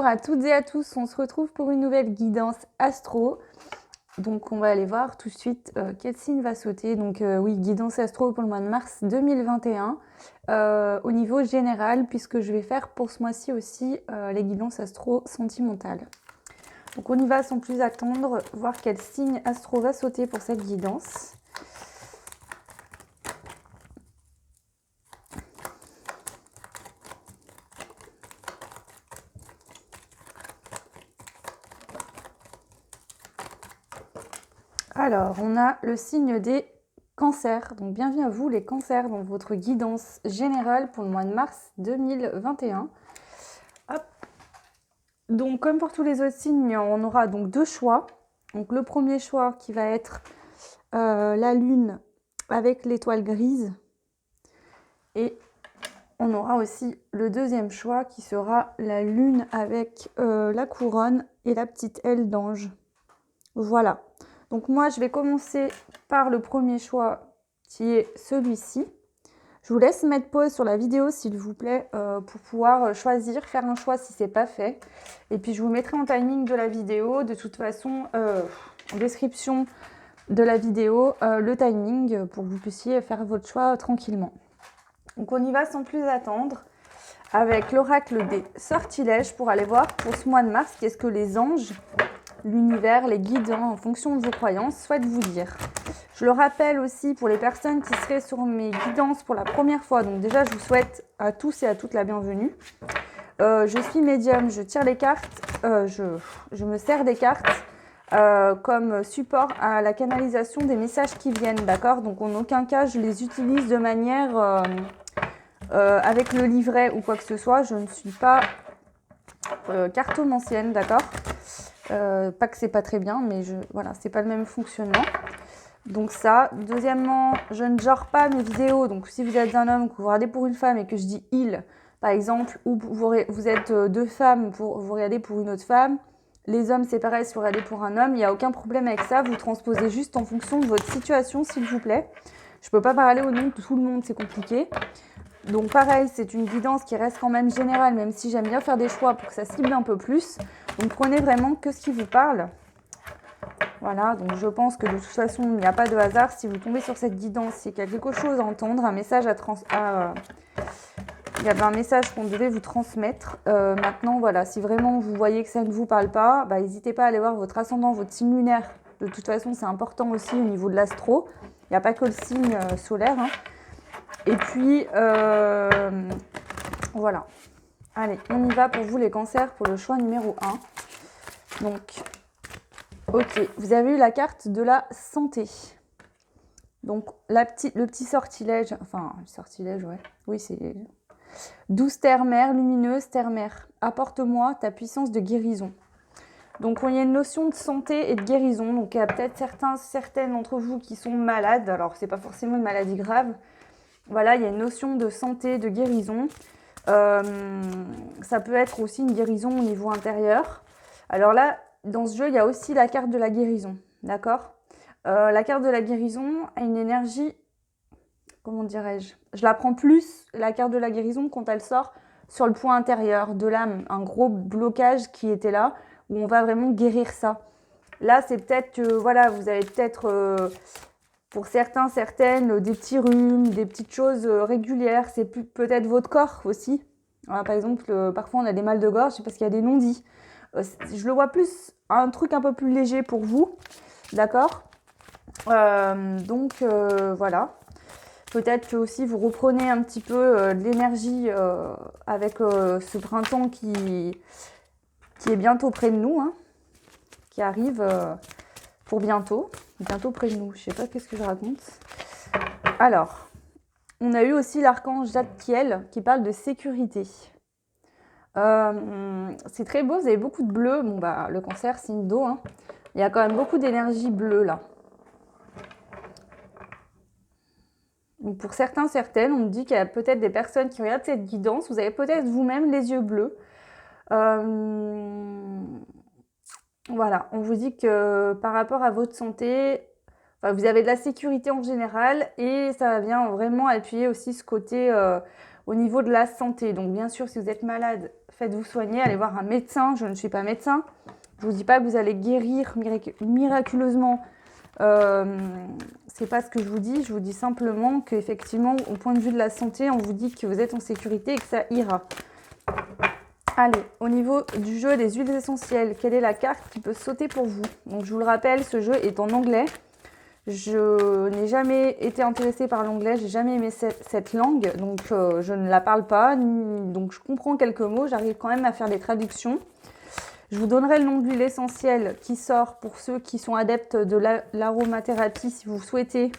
à toutes et à tous, on se retrouve pour une nouvelle guidance astro. Donc on va aller voir tout de suite quel signe va sauter. Donc oui, guidance astro pour le mois de mars 2021 au niveau général, puisque je vais faire pour ce mois-ci aussi les guidances astro sentimentales. Donc on y va sans plus attendre, voir quel signe astro va sauter pour cette guidance. Alors, on a le signe des cancers. Donc, bienvenue à vous les cancers dans votre guidance générale pour le mois de mars 2021. Hop. Donc, comme pour tous les autres signes, on aura donc deux choix. Donc, le premier choix qui va être la lune avec l'étoile grise. Et on aura aussi le deuxième choix qui sera la lune avec la couronne et la petite aile d'ange. Voilà. Donc moi, je vais commencer par le premier choix qui est celui-ci. Je vous laisse mettre pause sur la vidéo, s'il vous plaît, pour pouvoir choisir, faire un choix si ce n'est pas fait. Et puis, je vous mettrai en timing de la vidéo. De toute façon, en description de la vidéo, le timing pour que vous puissiez faire votre choix tranquillement. Donc, on y va sans plus attendre avec l'oracle des sortilèges pour aller voir pour ce mois de mars, qu'est-ce que les anges, l'univers, les guides, en fonction de vos croyances, souhaitent vous dire. Je le rappelle aussi pour les personnes qui seraient sur mes guidances pour la première fois. Donc déjà, je vous souhaite à tous et à toutes la bienvenue. Je suis médium, je tire les cartes, je me sers des cartes comme support à la canalisation des messages qui viennent, d'accord? Donc en aucun cas, je les utilise de manière avec le livret ou quoi que ce soit. Je ne suis pas cartomancienne, d'accord? Pas que c'est pas très bien, mais voilà, c'est pas le même fonctionnement. Donc ça. Deuxièmement, je ne genre pas mes vidéos. Donc si vous êtes un homme, que vous regardez pour une femme et que je dis il, par exemple, ou vous êtes deux femmes, vous regardez pour une autre femme. Les hommes, c'est pareil, si vous regardez pour un homme, il n'y a aucun problème avec ça. Vous transposez juste en fonction de votre situation, s'il vous plaît. Je peux pas parler au nom de tout le monde, c'est compliqué. Donc pareil, c'est une guidance qui reste quand même générale, même si j'aime bien faire des choix pour que ça cible un peu plus. Donc prenez vraiment que ce qui vous parle. Voilà, donc je pense que de toute façon, il n'y a pas de hasard. Si vous tombez sur cette guidance, c'est qu'il y a quelque chose à entendre, un message il y avait un message qu'on devait vous transmettre. Maintenant, voilà, si vraiment vous voyez que ça ne vous parle pas, n'hésitez pas à aller voir votre ascendant, votre signe lunaire. De toute façon, c'est important aussi au niveau de l'astro. Il n'y a pas que le signe solaire, hein. Et puis, voilà. Allez, on y va pour vous les cancers pour le choix numéro 1. Donc, ok, vous avez eu la carte de la santé. Donc, le petit sortilège, enfin, le sortilège, ouais. Oui, c'est... Douce terre-mère, lumineuse terre-mère, apporte-moi ta puissance de guérison. Donc, il y a une notion de santé et de guérison. Donc, il y a peut-être certaines d'entre vous qui sont malades. Alors, c'est pas forcément une maladie grave. Voilà, il y a une notion de santé, de guérison. Ça peut être aussi une guérison au niveau intérieur. Alors là, dans ce jeu, il y a aussi la carte de la guérison, d'accord? La carte de la guérison a une énergie, comment dirais-je? Je la prends plus, la carte de la guérison, quand elle sort sur le point intérieur de l'âme. Un gros blocage qui était là, où on va vraiment guérir ça. Là, c'est peut-être que, voilà, vous avez peut-être... pour certains, certaines, des petits rhumes, des petites choses régulières. C'est peut-être votre corps aussi. Voilà, par exemple, parfois on a des mal de gorge, c'est parce qu'il y a des non-dits. Je le vois plus, un truc un peu plus léger pour vous. D'accord? Donc, voilà. Peut-être que aussi vous reprenez un petit peu de l'énergie avec ce printemps qui est bientôt près de nous, hein, qui arrive... pour bientôt près de nous, je sais pas qu'est-ce que je raconte. Alors, on a eu aussi l'archange Zadkiel qui parle de sécurité. C'est très beau, vous avez beaucoup de bleu. Bon le cancer, signe d'eau, hein. Il y a quand même beaucoup d'énergie bleue là. Donc pour certains, certaines, on me dit qu'il y a peut-être des personnes qui regardent cette guidance. Vous avez peut-être vous-même les yeux bleus. Voilà, on vous dit que par rapport à votre santé, vous avez de la sécurité en général et ça vient vraiment appuyer aussi ce côté au niveau de la santé. Donc bien sûr, si vous êtes malade, faites-vous soigner, allez voir un médecin. Je ne suis pas médecin. Je ne vous dis pas que vous allez guérir miraculeusement. C'est pas ce que je vous dis. Je vous dis simplement qu'effectivement, au point de vue de la santé, on vous dit que vous êtes en sécurité et que ça ira. Allez, au niveau du jeu des huiles essentielles, quelle est la carte qui peut sauter pour vous? Donc je vous le rappelle, ce jeu est en anglais. Je n'ai jamais été intéressée par l'anglais, j'ai jamais aimé cette langue, donc je ne la parle pas, donc je comprends quelques mots, j'arrive quand même à faire des traductions. Je vous donnerai le nom de l'huile essentielle qui sort pour ceux qui sont adeptes de l'aromathérapie, si vous souhaitez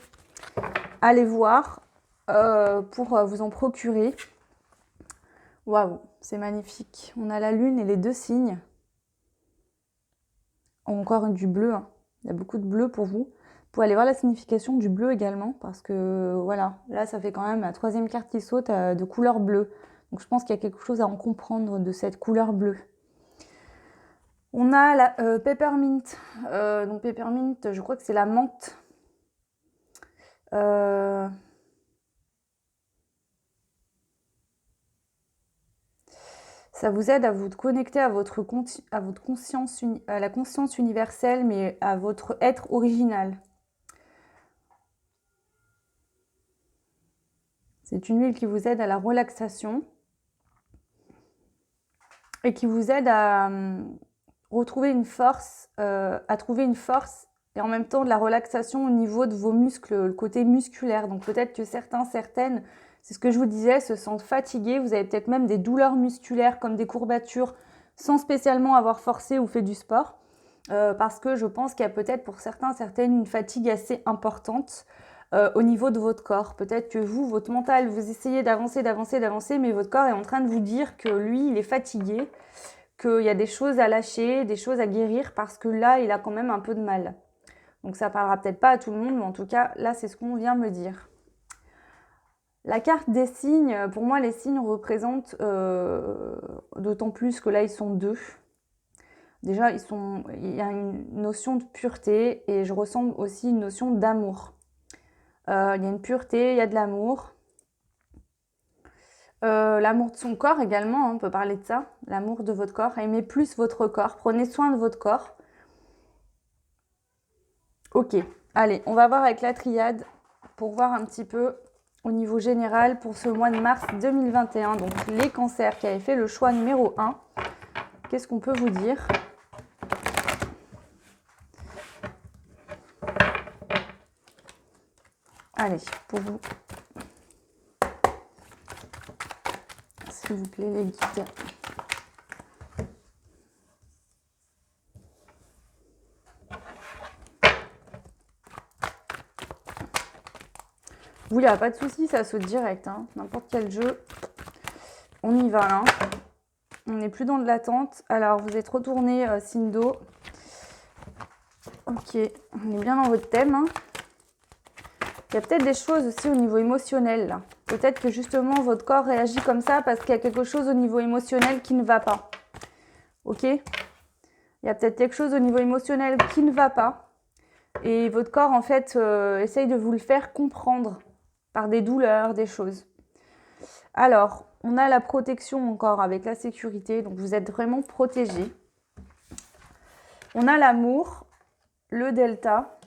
aller voir pour vous en procurer. Waouh, c'est magnifique. On a la lune et les deux signes. Encore du bleu, hein. Il y a beaucoup de bleu pour vous. Vous pouvez aller voir la signification du bleu également, parce que voilà, là ça fait quand même la troisième carte qui saute de couleur bleue. Donc je pense qu'il y a quelque chose à en comprendre de cette couleur bleue. On a la peppermint. Donc peppermint, je crois que c'est la menthe. Ça vous aide à vous connecter à votre conscience, à la conscience universelle, mais à votre être original. C'est une huile qui vous aide à la relaxation et qui vous aide à retrouver une force, à trouver une force et en même temps de la relaxation au niveau de vos muscles, le côté musculaire. Donc peut-être que certaines, c'est ce que je vous disais, se sentent fatigués. Vous avez peut-être même des douleurs musculaires comme des courbatures sans spécialement avoir forcé ou fait du sport. Parce que je pense qu'il y a peut-être pour certaines une fatigue assez importante au niveau de votre corps. Peut-être que vous, votre mental, vous essayez d'avancer, mais votre corps est en train de vous dire que lui, il est fatigué, qu'il y a des choses à lâcher, des choses à guérir, parce que là, il a quand même un peu de mal. Donc ça parlera peut-être pas à tout le monde, mais en tout cas, là, c'est ce qu'on vient me dire. La carte des signes, pour moi, les signes représentent, d'autant plus que là, ils sont deux. Déjà, il y a une notion de pureté et je ressens aussi une notion d'amour. Il y a une pureté, il y a de l'amour. L'amour de son corps également, hein, on peut parler de ça. L'amour de votre corps. Aimez plus votre corps. Prenez soin de votre corps. Ok, allez, on va voir avec la triade pour voir un petit peu au niveau général pour ce mois de mars 2021. Donc les cancers qui avaient fait le choix numéro 1. Qu'est-ce qu'on peut vous dire ? Allez, pour vous. S'il vous plaît, les guides. Vous, il n'y a pas de souci, ça saute direct. Hein. N'importe quel jeu. On y va, hein. On n'est plus dans de l'attente. Alors, vous êtes retourné, Sindo. Ok, on est bien dans votre thème. Hein. Il y a peut-être des choses aussi au niveau émotionnel. Là. Peut-être que justement, votre corps réagit comme ça parce qu'il y a quelque chose au niveau émotionnel qui ne va pas. Ok ? Il y a peut-être quelque chose au niveau émotionnel qui ne va pas. Et votre corps, en fait, essaye de vous le faire comprendre par des douleurs, des choses. Alors, on a la protection encore avec la sécurité. Donc, vous êtes vraiment protégé. On a l'amour, le delta,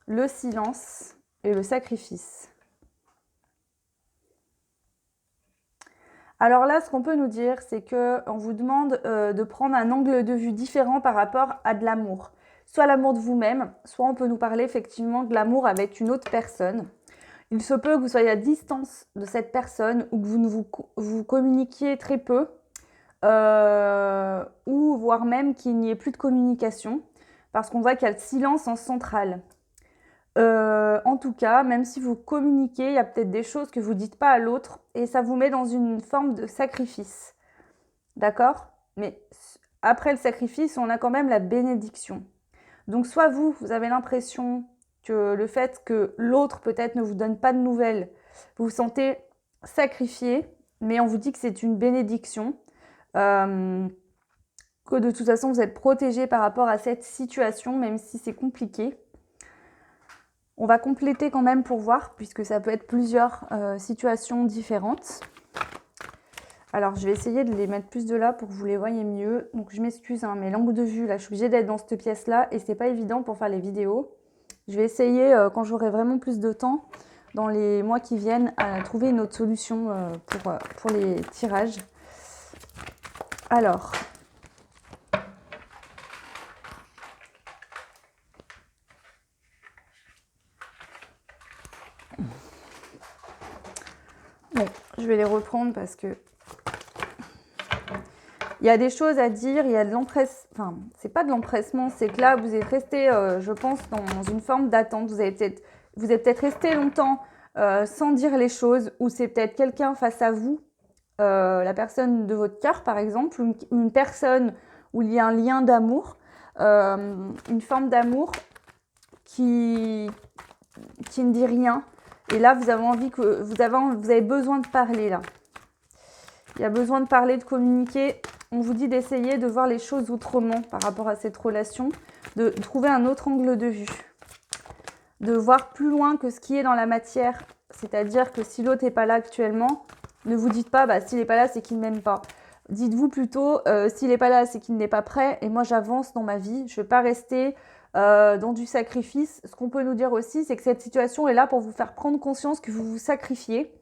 le silence et le sacrifice. Alors là, ce qu'on peut nous dire, c'est qu'on vous demande de prendre un angle de vue différent par rapport à de l'amour. Soit l'amour de vous-même, soit on peut nous parler effectivement de l'amour avec une autre personne. Il se peut que vous soyez à distance de cette personne ou que vous communiquiez très peu ou voire même qu'il n'y ait plus de communication parce qu'on voit qu'il y a le silence en centrale. En tout cas, même si vous communiquez, il y a peut-être des choses que vous ne dites pas à l'autre et ça vous met dans une forme de sacrifice. D'accord ? Mais après le sacrifice, on a quand même la bénédiction. Donc soit vous avez l'impression que le fait que l'autre peut-être ne vous donne pas de nouvelles, vous vous sentez sacrifié, mais on vous dit que c'est une bénédiction, que de toute façon vous êtes protégé par rapport à cette situation, même si c'est compliqué. On va compléter quand même pour voir, puisque ça peut être plusieurs situations différentes. Alors, je vais essayer de les mettre plus de là pour que vous les voyez mieux. Donc, je m'excuse, hein, mais l'angle de vue, là, je suis obligée d'être dans cette pièce-là et c'est pas évident pour faire les vidéos. Je vais essayer, quand j'aurai vraiment plus de temps, dans les mois qui viennent, à trouver une autre solution pour les tirages. Alors, bon, je vais les reprendre parce que il y a des choses à dire, il y a de l'empressement, enfin, c'est pas de l'empressement, c'est que là, vous êtes resté, je pense, dans une forme d'attente. Vous êtes peut-être resté longtemps sans dire les choses, ou c'est peut-être quelqu'un face à vous, la personne de votre cœur, par exemple, une personne où il y a un lien d'amour, une forme d'amour qui ne dit rien. Et là, vous avez envie que vous avez besoin de parler là. Il y a besoin de parler, de communiquer. On vous dit d'essayer de voir les choses autrement par rapport à cette relation, de trouver un autre angle de vue, de voir plus loin que ce qui est dans la matière. C'est-à-dire que si l'autre n'est pas là actuellement, ne vous dites pas bah, s'il n'est pas là, c'est qu'il ne m'aime pas. Dites-vous plutôt s'il n'est pas là, c'est qu'il n'est pas prêt et moi j'avance dans ma vie. Je ne vais pas rester dans du sacrifice. Ce qu'on peut nous dire aussi, c'est que cette situation est là pour vous faire prendre conscience que vous vous sacrifiez.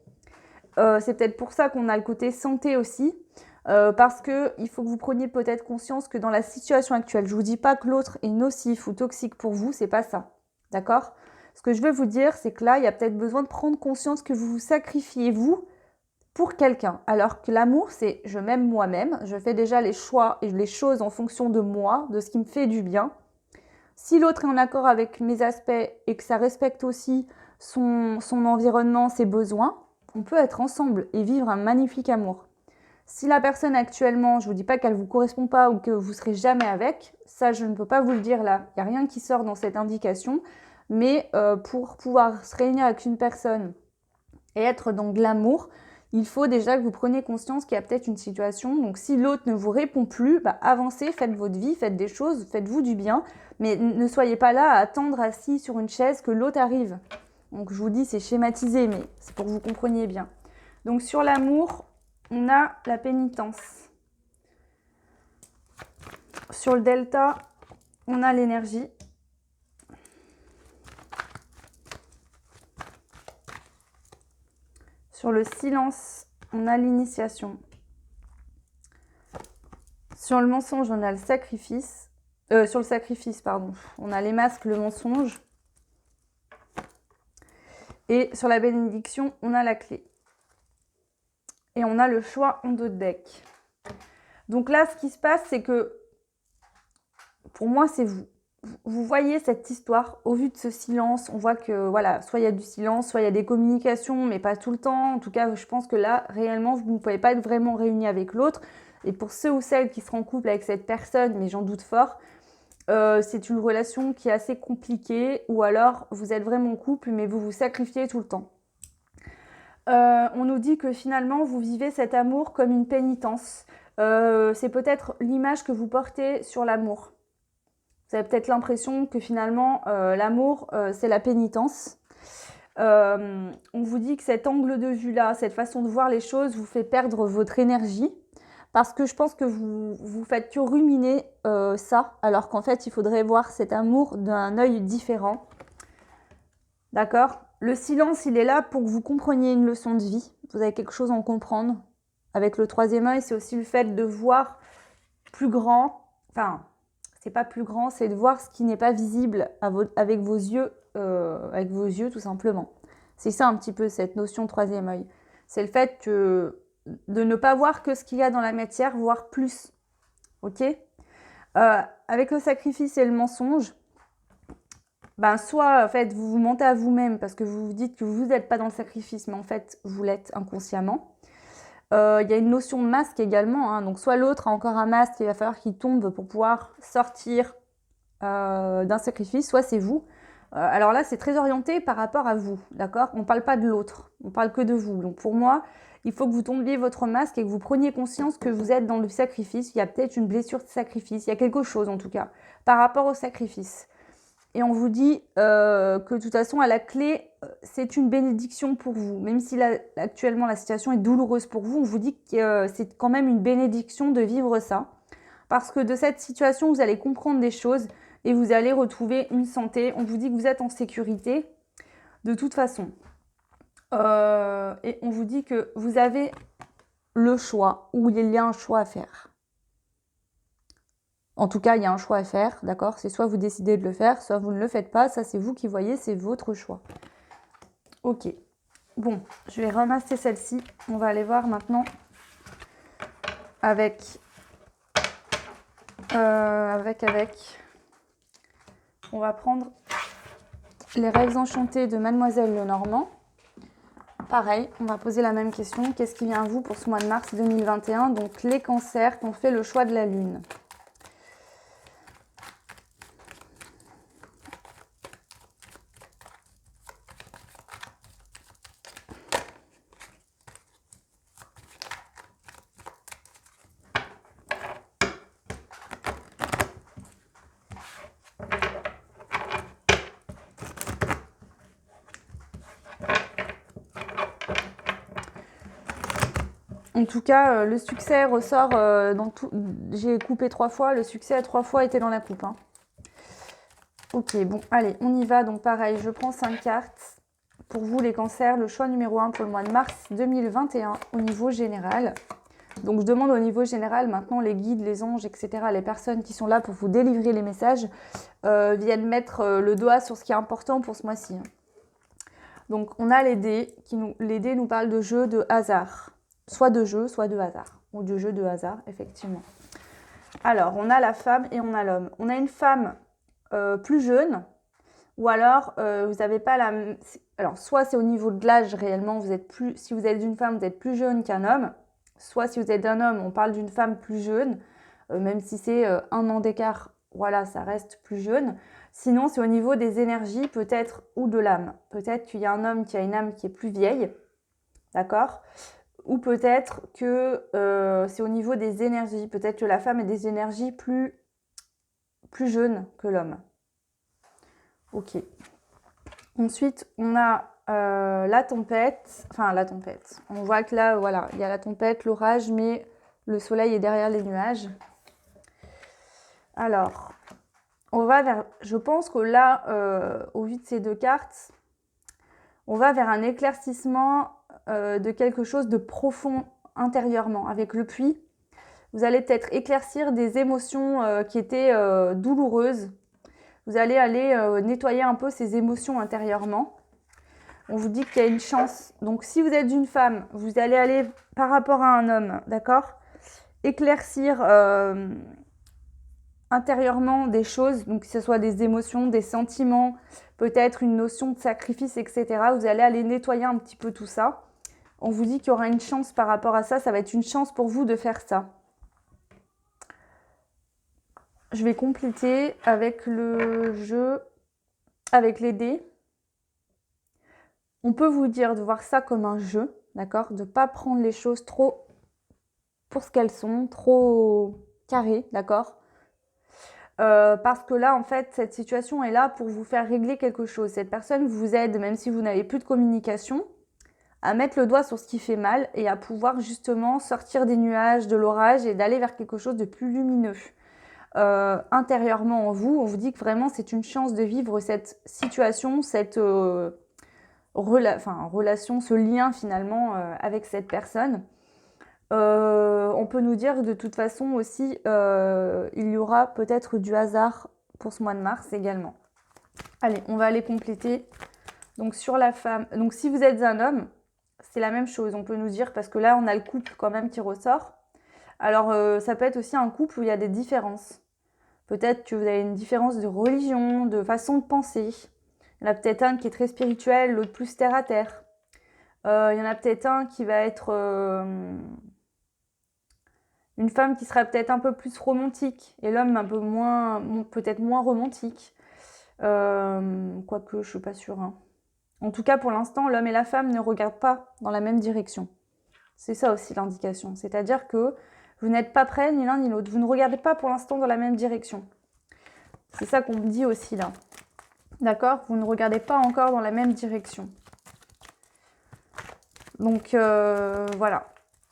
C'est peut-être pour ça qu'on a le côté santé aussi. Parce qu'il faut que vous preniez peut-être conscience que dans la situation actuelle, je ne vous dis pas que l'autre est nocif ou toxique pour vous, c'est pas ça. D'accord ? Ce que je veux vous dire, c'est que là, il y a peut-être besoin de prendre conscience que vous vous sacrifiez, vous, pour quelqu'un. Alors que l'amour, c'est je m'aime moi-même, je fais déjà les choix et les choses en fonction de moi, de ce qui me fait du bien. Si l'autre est en accord avec mes aspects et que ça respecte aussi son environnement, ses besoins, on peut être ensemble et vivre un magnifique amour. Si la personne actuellement, je ne vous dis pas qu'elle ne vous correspond pas ou que vous ne serez jamais avec, ça je ne peux pas vous le dire là, il n'y a rien qui sort dans cette indication, mais pour pouvoir se réunir avec une personne et être dans de l'amour, il faut déjà que vous preniez conscience qu'il y a peut-être une situation. Donc si l'autre ne vous répond plus, bah, avancez, faites votre vie, faites des choses, faites-vous du bien, mais ne soyez pas là à attendre assis sur une chaise que l'autre arrive. Donc je vous dis, c'est schématisé, mais c'est pour que vous compreniez bien. Donc sur l'amour, on a la pénitence. Sur le delta, on a l'énergie. Sur le silence, on a l'initiation. Sur le mensonge, on a le sacrifice. Sur le sacrifice, pardon, on a les masques, le mensonge. Et sur la bénédiction, on a la clé. Et on a le choix en 2 decks. Donc là, ce qui se passe, c'est que, pour moi, c'est vous. Vous voyez cette histoire, au vu de ce silence, on voit que, voilà, soit il y a du silence, soit il y a des communications, mais pas tout le temps. En tout cas, je pense que là, réellement, vous ne pouvez pas être vraiment réunis avec l'autre. Et pour ceux ou celles qui seront en couple avec cette personne, mais j'en doute fort, c'est une relation qui est assez compliquée, ou alors vous êtes vraiment en couple, mais vous vous sacrifiez tout le temps. On nous dit que finalement, vous vivez cet amour comme une pénitence. C'est peut-être l'image que vous portez sur l'amour. Vous avez peut-être l'impression que finalement, l'amour, c'est la pénitence. On vous dit que cet angle de vue-là, cette façon de voir les choses, vous fait perdre votre énergie. Parce que je pense que vous faites que ruminer ça, alors qu'en fait, il faudrait voir cet amour d'un œil différent. D'accord ? Le silence, il est là pour que vous compreniez une leçon de vie. Vous avez quelque chose à en comprendre. Avec le 3e œil, c'est aussi le fait de voir plus grand. Enfin, c'est pas plus grand, c'est de voir ce qui n'est pas visible avec vos yeux tout simplement. C'est ça un petit peu cette notion 3e œil. C'est le fait que de ne pas voir que ce qu'il y a dans la matière, voir plus. Ok ? Avec le sacrifice et le mensonge, ben soit en fait vous vous mentez à vous-même parce que vous vous dites que vous n'êtes pas dans le sacrifice, mais en fait vous l'êtes inconsciemment. Il y a une notion de masque également, hein, donc soit l'autre a encore un masque, il va falloir qu'il tombe pour pouvoir sortir d'un sacrifice, soit c'est vous. Alors là, c'est très orienté par rapport à vous, d'accord ? On ne parle pas de l'autre, on parle que de vous. Donc pour moi, il faut que vous tombiez votre masque et que vous preniez conscience que vous êtes dans le sacrifice. Il y a peut-être une blessure de sacrifice, il y a quelque chose en tout cas, par rapport au sacrifice. Et on vous dit que de toute façon, à la clé, c'est une bénédiction pour vous. Même si là, actuellement la situation est douloureuse pour vous, on vous dit que c'est quand même une bénédiction de vivre ça. Parce que de cette situation, vous allez comprendre des choses et vous allez retrouver une santé. On vous dit que vous êtes en sécurité de toute façon. Et on vous dit que vous avez le choix, ou il y a un choix à faire. En tout cas, il y a un choix à faire, d'accord? C'est soit vous décidez de le faire, soit vous ne le faites pas. Ça, c'est vous qui voyez, c'est votre choix. Ok. Bon, je vais ramasser celle-ci. On va aller voir maintenant avec... On va prendre les rêves enchantés de Mademoiselle Lenormand. Pareil, on va poser la même question. Qu'est-ce qui vient à vous pour ce mois de mars 2021? Donc, les cancers qui ont fait le choix de la Lune. En tout cas, le succès ressort dans tout. J'ai coupé 3 fois, le succès a 3 fois été dans la coupe. Hein. Ok, bon, allez, on y va. Donc pareil, je prends 5 cartes. Pour vous, les cancers, le choix numéro 1 pour le mois de mars 2021 au niveau général. Donc je demande au niveau général, maintenant les guides, les anges, etc., les personnes qui sont là pour vous délivrer les messages, viennent mettre le doigt sur ce qui est important pour ce mois-ci. Donc on a les dés, les dés nous parlent de jeu de hasard. Soit de jeu, soit de hasard. Ou de jeu de hasard, effectivement. Alors, on a la femme et on a l'homme. On a une femme plus jeune, ou alors vous n'avez pas la... Alors, soit c'est au niveau de l'âge réellement, vous êtes plus... si vous êtes une femme, vous êtes plus jeune qu'un homme. Soit si vous êtes un homme, on parle d'une femme plus jeune, même si c'est 1 an d'écart, voilà, ça reste plus jeune. Sinon, c'est au niveau des énergies, peut-être, ou de l'âme. Peut-être qu'il y a un homme qui a une âme qui est plus vieille, d'accord ? Ou peut-être que c'est au niveau des énergies. Peut-être que la femme a des énergies plus jeunes que l'homme. Ok. Ensuite, on a la tempête. Enfin, la tempête. On voit que là, voilà, il y a la tempête, l'orage, mais le soleil est derrière les nuages. Alors, on va vers... Je pense que là, au vu de ces 2 cartes, on va vers un éclaircissement de quelque chose de profond intérieurement. Avec le puits, vous allez peut-être éclaircir des émotions qui étaient douloureuses. Vous allez aller nettoyer un peu ces émotions intérieurement. On vous dit qu'il y a une chance. Donc, si vous êtes une femme, vous allez aller par rapport à un homme, d'accord ? Éclaircir intérieurement des choses, donc que ce soit des émotions, des sentiments, peut-être une notion de sacrifice, etc. Vous allez aller nettoyer un petit peu tout ça. On vous dit qu'il y aura une chance par rapport à ça. Ça va être une chance pour vous de faire ça. Je vais compléter avec le jeu, avec les dés. On peut vous dire de voir ça comme un jeu, d'accord ? De ne pas prendre les choses trop pour ce qu'elles sont, trop carrées, d'accord ? Parce que là, en fait, cette situation est là pour vous faire régler quelque chose. Cette personne vous aide, même si vous n'avez plus de communication, à mettre le doigt sur ce qui fait mal et à pouvoir justement sortir des nuages, de l'orage et d'aller vers quelque chose de plus lumineux. Intérieurement en vous, on vous dit que vraiment c'est une chance de vivre cette situation, cette relation, ce lien finalement avec cette personne. On peut nous dire que de toute façon aussi, il y aura peut-être du hasard pour ce mois de mars également. Allez, on va aller compléter. Donc sur la femme, donc si vous êtes un homme, c'est la même chose, on peut nous dire, parce que là on a le couple quand même qui ressort. Alors ça peut être aussi un couple où il y a des différences. Peut-être que vous avez une différence de religion, de façon de penser. Il y en a peut-être un qui est très spirituel, l'autre plus terre à terre. Il y en a peut-être un qui va être une femme qui sera peut-être un peu plus romantique et l'homme un peu moins, peut-être moins romantique. Quoique, je suis pas sûre. Hein. En tout cas, pour l'instant, l'homme et la femme ne regardent pas dans la même direction. C'est ça aussi l'indication. C'est-à-dire que vous n'êtes pas prêts ni l'un ni l'autre. Vous ne regardez pas pour l'instant dans la même direction. C'est ça qu'on me dit aussi là. D'accord? Vous ne regardez pas encore dans la même direction. Donc, voilà.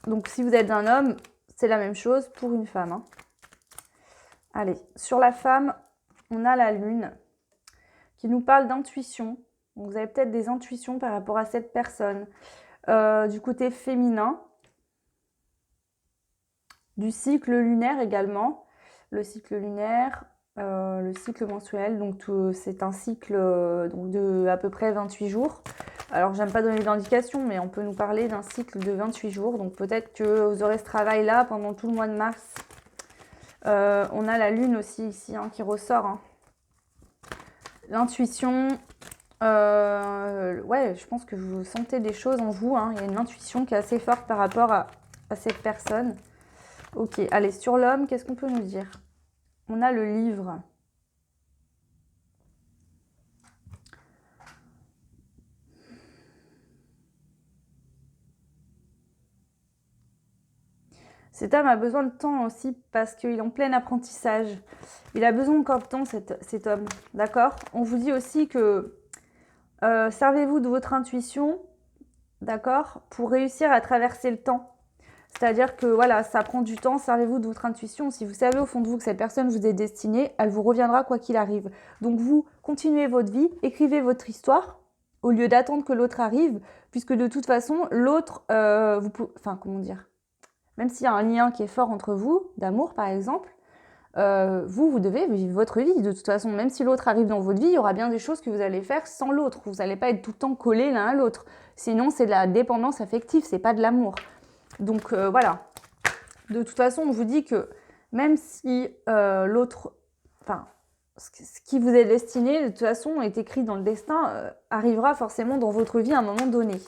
Donc, si vous êtes un homme, c'est la même chose pour une femme. Hein. Allez, sur la femme, on a la lune qui nous parle d'intuition. Donc, vous avez peut-être des intuitions par rapport à cette personne. Du côté féminin, du cycle lunaire également. Le cycle lunaire, le cycle mensuel, donc c'est un cycle donc de à peu près 28 jours. Alors, j'aime pas donner d'indication, mais on peut nous parler d'un cycle de 28 jours. Donc, peut-être que vous aurez ce travail-là pendant tout le mois de mars. On a la lune aussi ici hein, qui ressort. Hein. L'intuition, ouais, je pense que vous sentez des choses en vous. Hein. Il y a une intuition qui est assez forte par rapport à cette personne. Ok, allez, sur l'homme, qu'est-ce qu'on peut nous dire? On a le livre. Cet homme a besoin de temps aussi parce qu'il est en plein apprentissage. Il a besoin encore de temps, cet homme. D'accord? On vous dit aussi que servez-vous de votre intuition, d'accord, pour réussir à traverser le temps. C'est-à-dire que voilà, ça prend du temps, servez-vous de votre intuition. Si vous savez au fond de vous que cette personne vous est destinée, elle vous reviendra quoi qu'il arrive. Donc vous, continuez votre vie, écrivez votre histoire, au lieu d'attendre que l'autre arrive, puisque de toute façon, l'autre, enfin comment dire, même s'il y a un lien qui est fort entre vous, d'amour par exemple, vous devez vivre votre vie. De toute façon, même si l'autre arrive dans votre vie, il y aura bien des choses que vous allez faire sans l'autre. Vous n'allez pas être tout le temps collés l'un à l'autre. Sinon, c'est de la dépendance affective, c'est pas de l'amour. Donc voilà. De toute façon, on vous dit que même si l'autre, enfin, ce qui vous est destiné, de toute façon, est écrit dans le destin, arrivera forcément dans votre vie à un moment donné.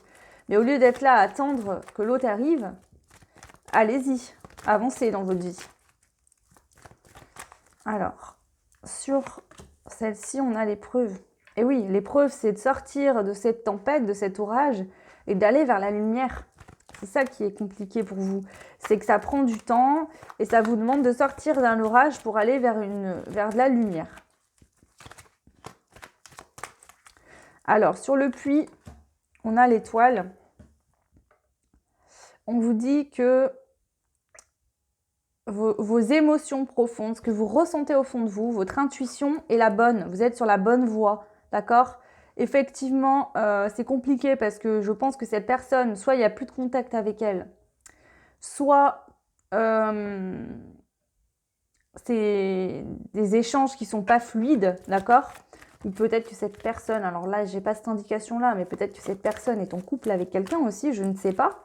Mais au lieu d'être là à attendre que l'autre arrive, allez-y, avancez dans votre vie. Alors, sur celle-ci, on a l'épreuve. Et oui, l'épreuve, c'est de sortir de cette tempête, de cet orage, et d'aller vers la lumière. C'est ça qui est compliqué pour vous. C'est que ça prend du temps, et ça vous demande de sortir d'un orage pour aller vers de la lumière. Alors, sur le puits, on a l'étoile. On vous dit que vos émotions profondes, ce que vous ressentez au fond de vous, votre intuition est la bonne. Vous êtes sur la bonne voie, d'accord? Effectivement, c'est compliqué parce que je pense que cette personne, soit il n'y a plus de contact avec elle, soit c'est des échanges qui ne sont pas fluides, d'accord? Ou peut-être que cette personne, alors là, j'ai pas cette indication-là, mais peut-être que cette personne est en couple avec quelqu'un aussi, je ne sais pas.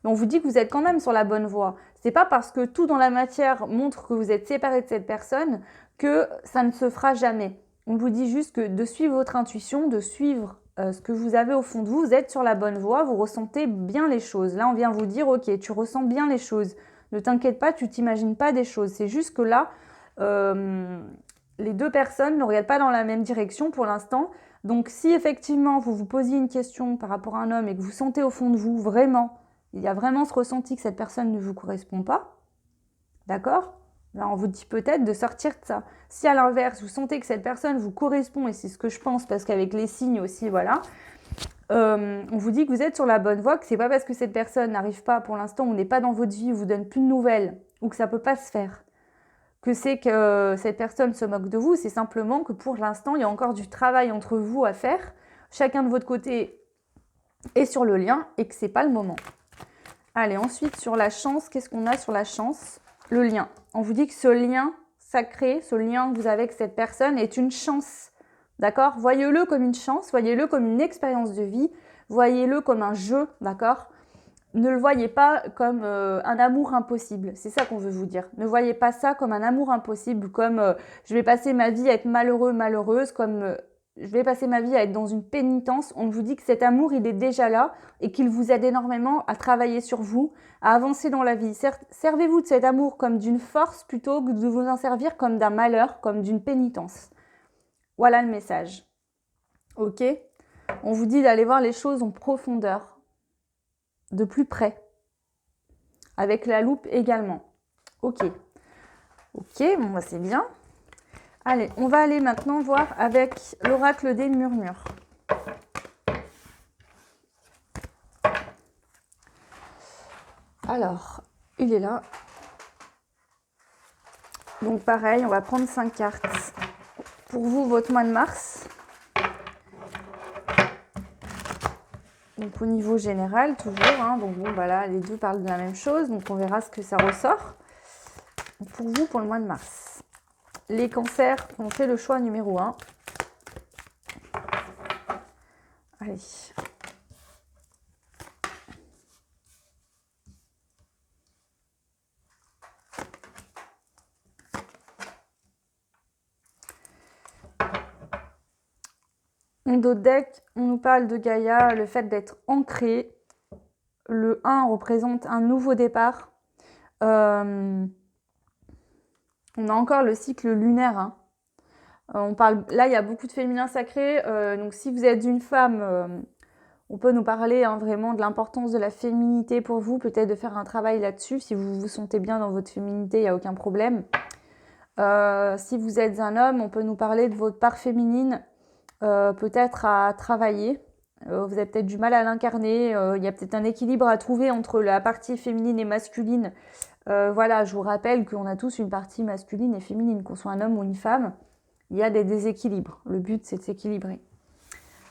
Mais on vous dit que vous êtes quand même sur la bonne voie. C'est pas parce que tout dans la matière montre que vous êtes séparé de cette personne que ça ne se fera jamais. On vous dit juste que de suivre votre intuition, de suivre ce que vous avez au fond de vous, vous êtes sur la bonne voie, vous ressentez bien les choses. Là, on vient vous dire, ok, tu ressens bien les choses. Ne t'inquiète pas, tu t'imagines pas des choses. C'est juste que là, les deux personnes ne regardent pas dans la même direction pour l'instant. Donc, si effectivement vous vous posiez une question par rapport à un homme et que vous sentez au fond de vous vraiment, il y a vraiment ce ressenti que cette personne ne vous correspond pas, d'accord? Là, on vous dit peut-être de sortir de ça. Si à l'inverse, vous sentez que cette personne vous correspond, et c'est ce que je pense, parce qu'avec les signes aussi, voilà, on vous dit que vous êtes sur la bonne voie, que c'est pas parce que cette personne n'arrive pas pour l'instant, ou n'est pas dans votre vie, vous donne plus de nouvelles, ou que ça peut pas se faire, que c'est que cette personne se moque de vous, c'est simplement que pour l'instant, il y a encore du travail entre vous à faire, chacun de votre côté est sur le lien, et que c'est pas le moment. Allez, ensuite, sur la chance, qu'est-ce qu'on a sur la chance? Le lien. On vous dit que ce lien sacré, ce lien que vous avez avec cette personne est une chance. D'accord? Voyez-le comme une chance, voyez-le comme une expérience de vie, voyez-le comme un jeu, d'accord? Ne le voyez pas comme un amour impossible. C'est ça qu'on veut vous dire. Ne voyez pas ça comme un amour impossible, comme je vais passer ma vie à être malheureux, malheureuse, comme je vais passer ma vie à être dans une pénitence. On vous dit que cet amour, il est déjà là et qu'il vous aide énormément à travailler sur vous, à avancer dans la vie. Servez-vous de cet amour comme d'une force plutôt que de vous en servir comme d'un malheur, comme d'une pénitence. Voilà le message. Ok? On vous dit d'aller voir les choses en profondeur, de plus près, avec la loupe également. Ok. Ok, bon, bah, c'est bien. Allez, on va aller maintenant voir avec l'oracle des murmures. Alors, il est là. Donc pareil, on va prendre 5 cartes. Pour vous, votre mois de mars. Donc au niveau général, toujours. Hein, donc bon, bah là, les deux parlent de la même chose. Donc on verra ce que ça ressort. Donc, pour vous, pour le mois de mars. Les cancers ont fait le choix numéro 1. Allez. En dos de deck, on nous parle de Gaïa, le fait d'être ancré. Le 1 représente un nouveau départ. On a encore le cycle lunaire. Hein. On parle, là, il y a beaucoup de féminin sacré. Donc, si vous êtes une femme, on peut nous parler vraiment de l'importance de la féminité pour vous. Peut-être de faire un travail là-dessus. Si vous vous sentez bien dans votre féminité, il n'y a aucun problème. Si vous êtes un homme, on peut nous parler de votre part féminine. Peut-être à travailler. Vous avez peut-être du mal à l'incarner. Il y a peut-être un équilibre à trouver entre la partie féminine et masculine. Voilà, je vous rappelle qu'on a tous une partie masculine et féminine, qu'on soit un homme ou une femme. Il y a des déséquilibres. Le but, c'est de s'équilibrer.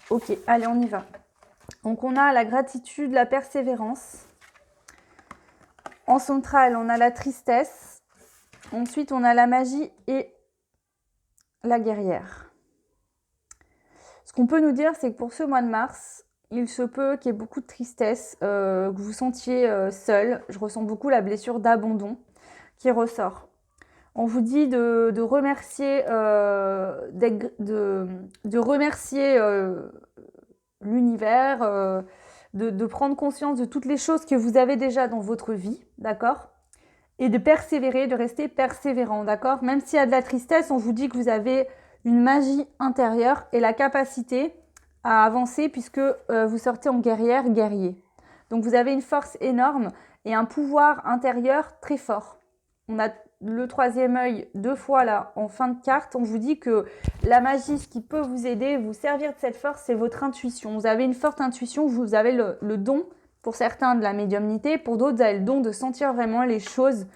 Ok, allez, on y va. Donc, on a la gratitude, la persévérance. En centrale, on a la tristesse. Ensuite, on a la magie et la guerrière. Ce qu'on peut nous dire, c'est que pour ce mois de mars, il se peut qu'il y ait beaucoup de tristesse, que vous vous sentiez seul. Je ressens beaucoup la blessure d'abandon qui ressort. On vous dit de remercier, de remercier l'univers, de prendre conscience de toutes les choses que vous avez déjà dans votre vie, d'accord ? Et de persévérer, de rester persévérant, d'accord ? Même s'il y a de la tristesse, on vous dit que vous avez une magie intérieure et la capacité à avancer puisque vous sortez en guerrière, guerrier. Donc vous avez une force énorme et un pouvoir intérieur très fort. On a le troisième œil 2 fois là en fin de carte. On vous dit que la magie, ce qui peut vous aider, vous servir de cette force, c'est votre intuition. Vous avez une forte intuition, vous avez le don, pour certains de la médiumnité, pour d'autres vous avez le don de sentir vraiment les choses.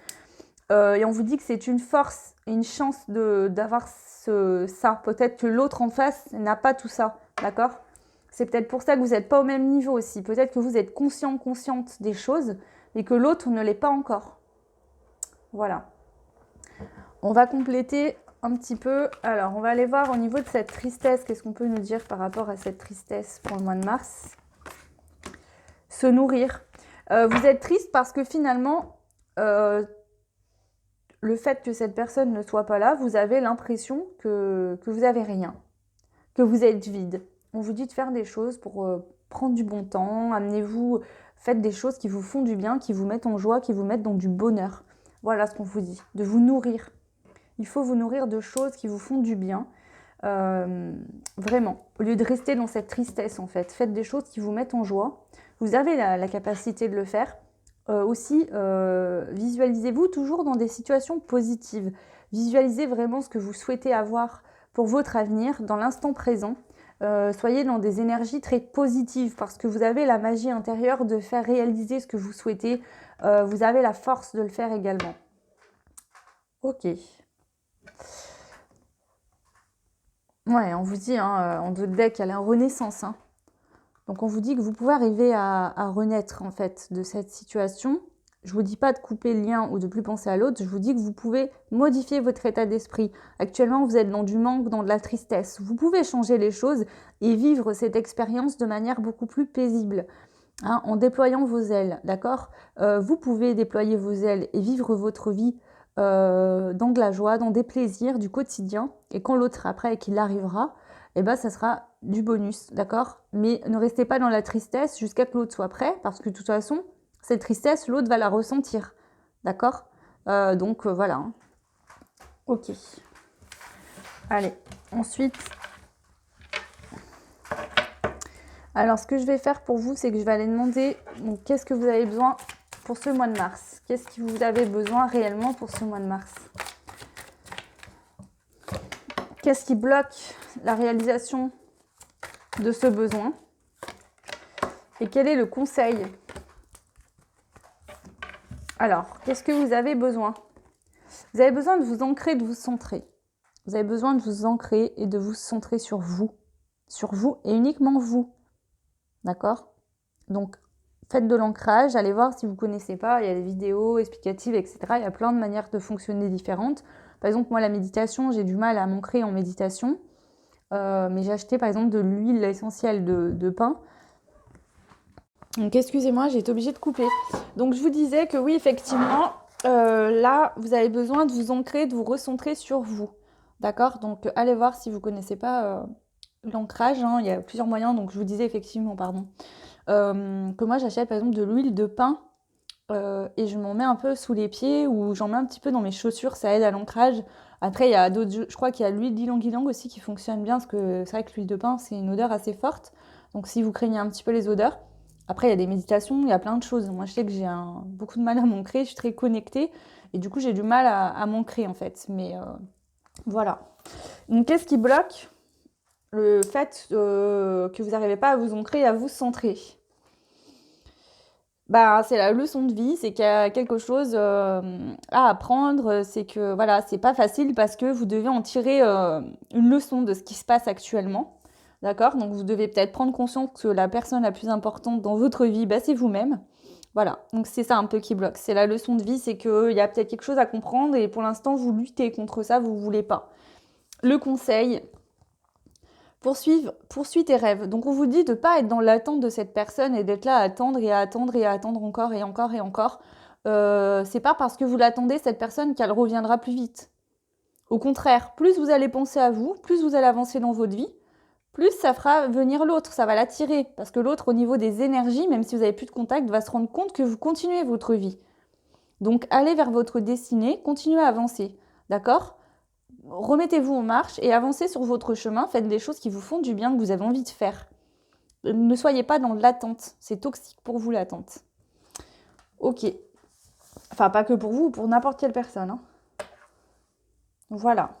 Et on vous dit que c'est une force et une chance d'avoir ça. Peut-être que l'autre en face n'a pas tout ça, d'accord ? C'est peut-être pour ça que vous n'êtes pas au même niveau aussi. Peut-être que vous êtes conscient, consciente des choses, mais que l'autre ne l'est pas encore. Voilà. On va compléter un petit peu. Alors, on va aller voir au niveau de cette tristesse. Qu'est-ce qu'on peut nous dire par rapport à cette tristesse pour le mois de mars ? Se nourrir. Vous êtes triste parce que finalement, le fait que cette personne ne soit pas là, vous avez l'impression que vous n'avez rien, que vous êtes vide. On vous dit de faire des choses pour prendre du bon temps, amenez-vous, faites des choses qui vous font du bien, qui vous mettent en joie, qui vous mettent dans du bonheur. Voilà ce qu'on vous dit, de vous nourrir. Il faut vous nourrir de choses qui vous font du bien, vraiment. Au lieu de rester dans cette tristesse en fait, faites des choses qui vous mettent en joie. Vous avez la capacité de le faire. Aussi, visualisez-vous toujours dans des situations positives. Visualisez vraiment ce que vous souhaitez avoir pour votre avenir, dans l'instant présent. Soyez dans des énergies très positives parce que vous avez la magie intérieure de faire réaliser ce que vous souhaitez. Vous avez la force de le faire également. Ok. Ouais, on vous dit, hein, en dos de deck, elle est en renaissance. Hein. Donc on vous dit que vous pouvez arriver à renaître en fait de cette situation. Je ne vous dis pas de couper le lien ou de plus penser à l'autre, je vous dis que vous pouvez modifier votre état d'esprit. Actuellement, vous êtes dans du manque, dans de la tristesse. Vous pouvez changer les choses et vivre cette expérience de manière beaucoup plus paisible, hein, en déployant vos ailes, d'accord ? Vous pouvez déployer vos ailes et vivre votre vie dans de la joie, dans des plaisirs du quotidien. Et quand l'autre après et qu'il arrivera, eh ben, ça sera du bonus, d'accord ? Mais ne restez pas dans la tristesse jusqu'à ce que l'autre soit prêt, parce que de toute façon, cette tristesse, l'autre va la ressentir, d'accord ? Donc, voilà. Hein. Ok. Allez, ensuite... Alors, ce que je vais faire pour vous, c'est que je vais aller demander qu'est-ce que vous avez besoin pour ce mois de mars ? Qu'est-ce que vous avez besoin réellement pour ce mois de mars ? Qu'est-ce qui bloque la réalisation de ce besoin? Et quel est le conseil? Alors, qu'est-ce que vous avez besoin? Vous avez besoin de vous ancrer, de vous centrer. Vous avez besoin de vous ancrer et de vous centrer sur vous et uniquement vous. D'accord? Donc, faites de l'ancrage, allez voir si vous ne connaissez pas, il y a des vidéos explicatives, etc. Il y a plein de manières de fonctionner différentes. Par exemple, moi, la méditation, j'ai du mal à m'ancrer en méditation. Mais j'ai acheté, par exemple, de l'huile essentielle de pin. Donc, excusez-moi, j'ai été obligée de couper. Donc, je vous disais que oui, effectivement, là, vous avez besoin de vous ancrer, de vous recentrer sur vous. D'accord? Donc, allez voir si vous ne connaissez pas l'ancrage. Hein. Il y a plusieurs moyens. Donc, je vous disais effectivement, pardon, que moi, j'achète, par exemple, de l'huile de pin et je m'en mets un peu sous les pieds ou j'en mets un petit peu dans mes chaussures. Ça aide à l'ancrage. Après, il y a d'autres, je crois qu'il y a l'huile d'ylang-ylang aussi qui fonctionne bien parce que c'est vrai que l'huile de pin, c'est une odeur assez forte. Donc, si vous craignez un petit peu les odeurs, après, il y a des méditations, il y a plein de choses. Moi, je sais que j'ai beaucoup de mal à m'ancrer, je suis très connectée et du coup, j'ai du mal à m'ancrer en fait. Mais voilà. Donc, qu'est-ce qui bloque le fait que vous n'arrivez pas à vous ancrer et à vous centrer? Bah, c'est la leçon de vie, c'est qu'il y a quelque chose à apprendre, c'est que voilà, c'est pas facile parce que vous devez en tirer une leçon de ce qui se passe actuellement. D'accord? Donc vous devez peut-être prendre conscience que la personne la plus importante dans votre vie, bah, c'est vous-même. Voilà, donc c'est ça un peu qui bloque. C'est la leçon de vie, c'est qu'il y a peut-être quelque chose à comprendre et pour l'instant vous luttez contre ça, vous ne voulez pas. Le conseil, poursuis tes rêves. Donc on vous dit de ne pas être dans l'attente de cette personne et d'être là à attendre et à attendre et à attendre encore et encore et encore. C'est pas parce que vous l'attendez, cette personne, qu'elle reviendra plus vite. Au contraire, plus vous allez penser à vous, plus vous allez avancer dans votre vie, plus ça fera venir l'autre, ça va l'attirer. Parce que l'autre, au niveau des énergies, même si vous n'avez plus de contact, va se rendre compte que vous continuez votre vie. Donc allez vers votre destinée, continuez à avancer. D'accord? Remettez-vous en marche et avancez sur votre chemin. Faites des choses qui vous font du bien, que vous avez envie de faire. Ne soyez pas dans l'attente. C'est toxique pour vous, l'attente. Ok. Enfin, pas que pour vous, pour n'importe quelle personne. Hein. Voilà.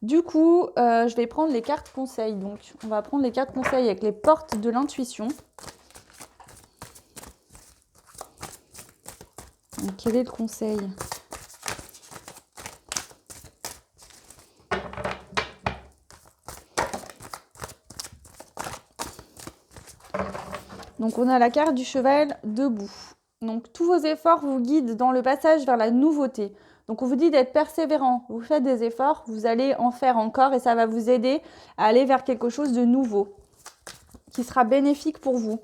Du coup, je vais prendre les cartes conseils. Donc, on va prendre les cartes conseils avec les portes de l'intuition. Donc, quel est le conseil ? Donc, on a la carte du cheval debout. Donc, tous vos efforts vous guident dans le passage vers la nouveauté. Donc, on vous dit d'être persévérant. Vous faites des efforts, vous allez en faire encore et ça va vous aider à aller vers quelque chose de nouveau qui sera bénéfique pour vous.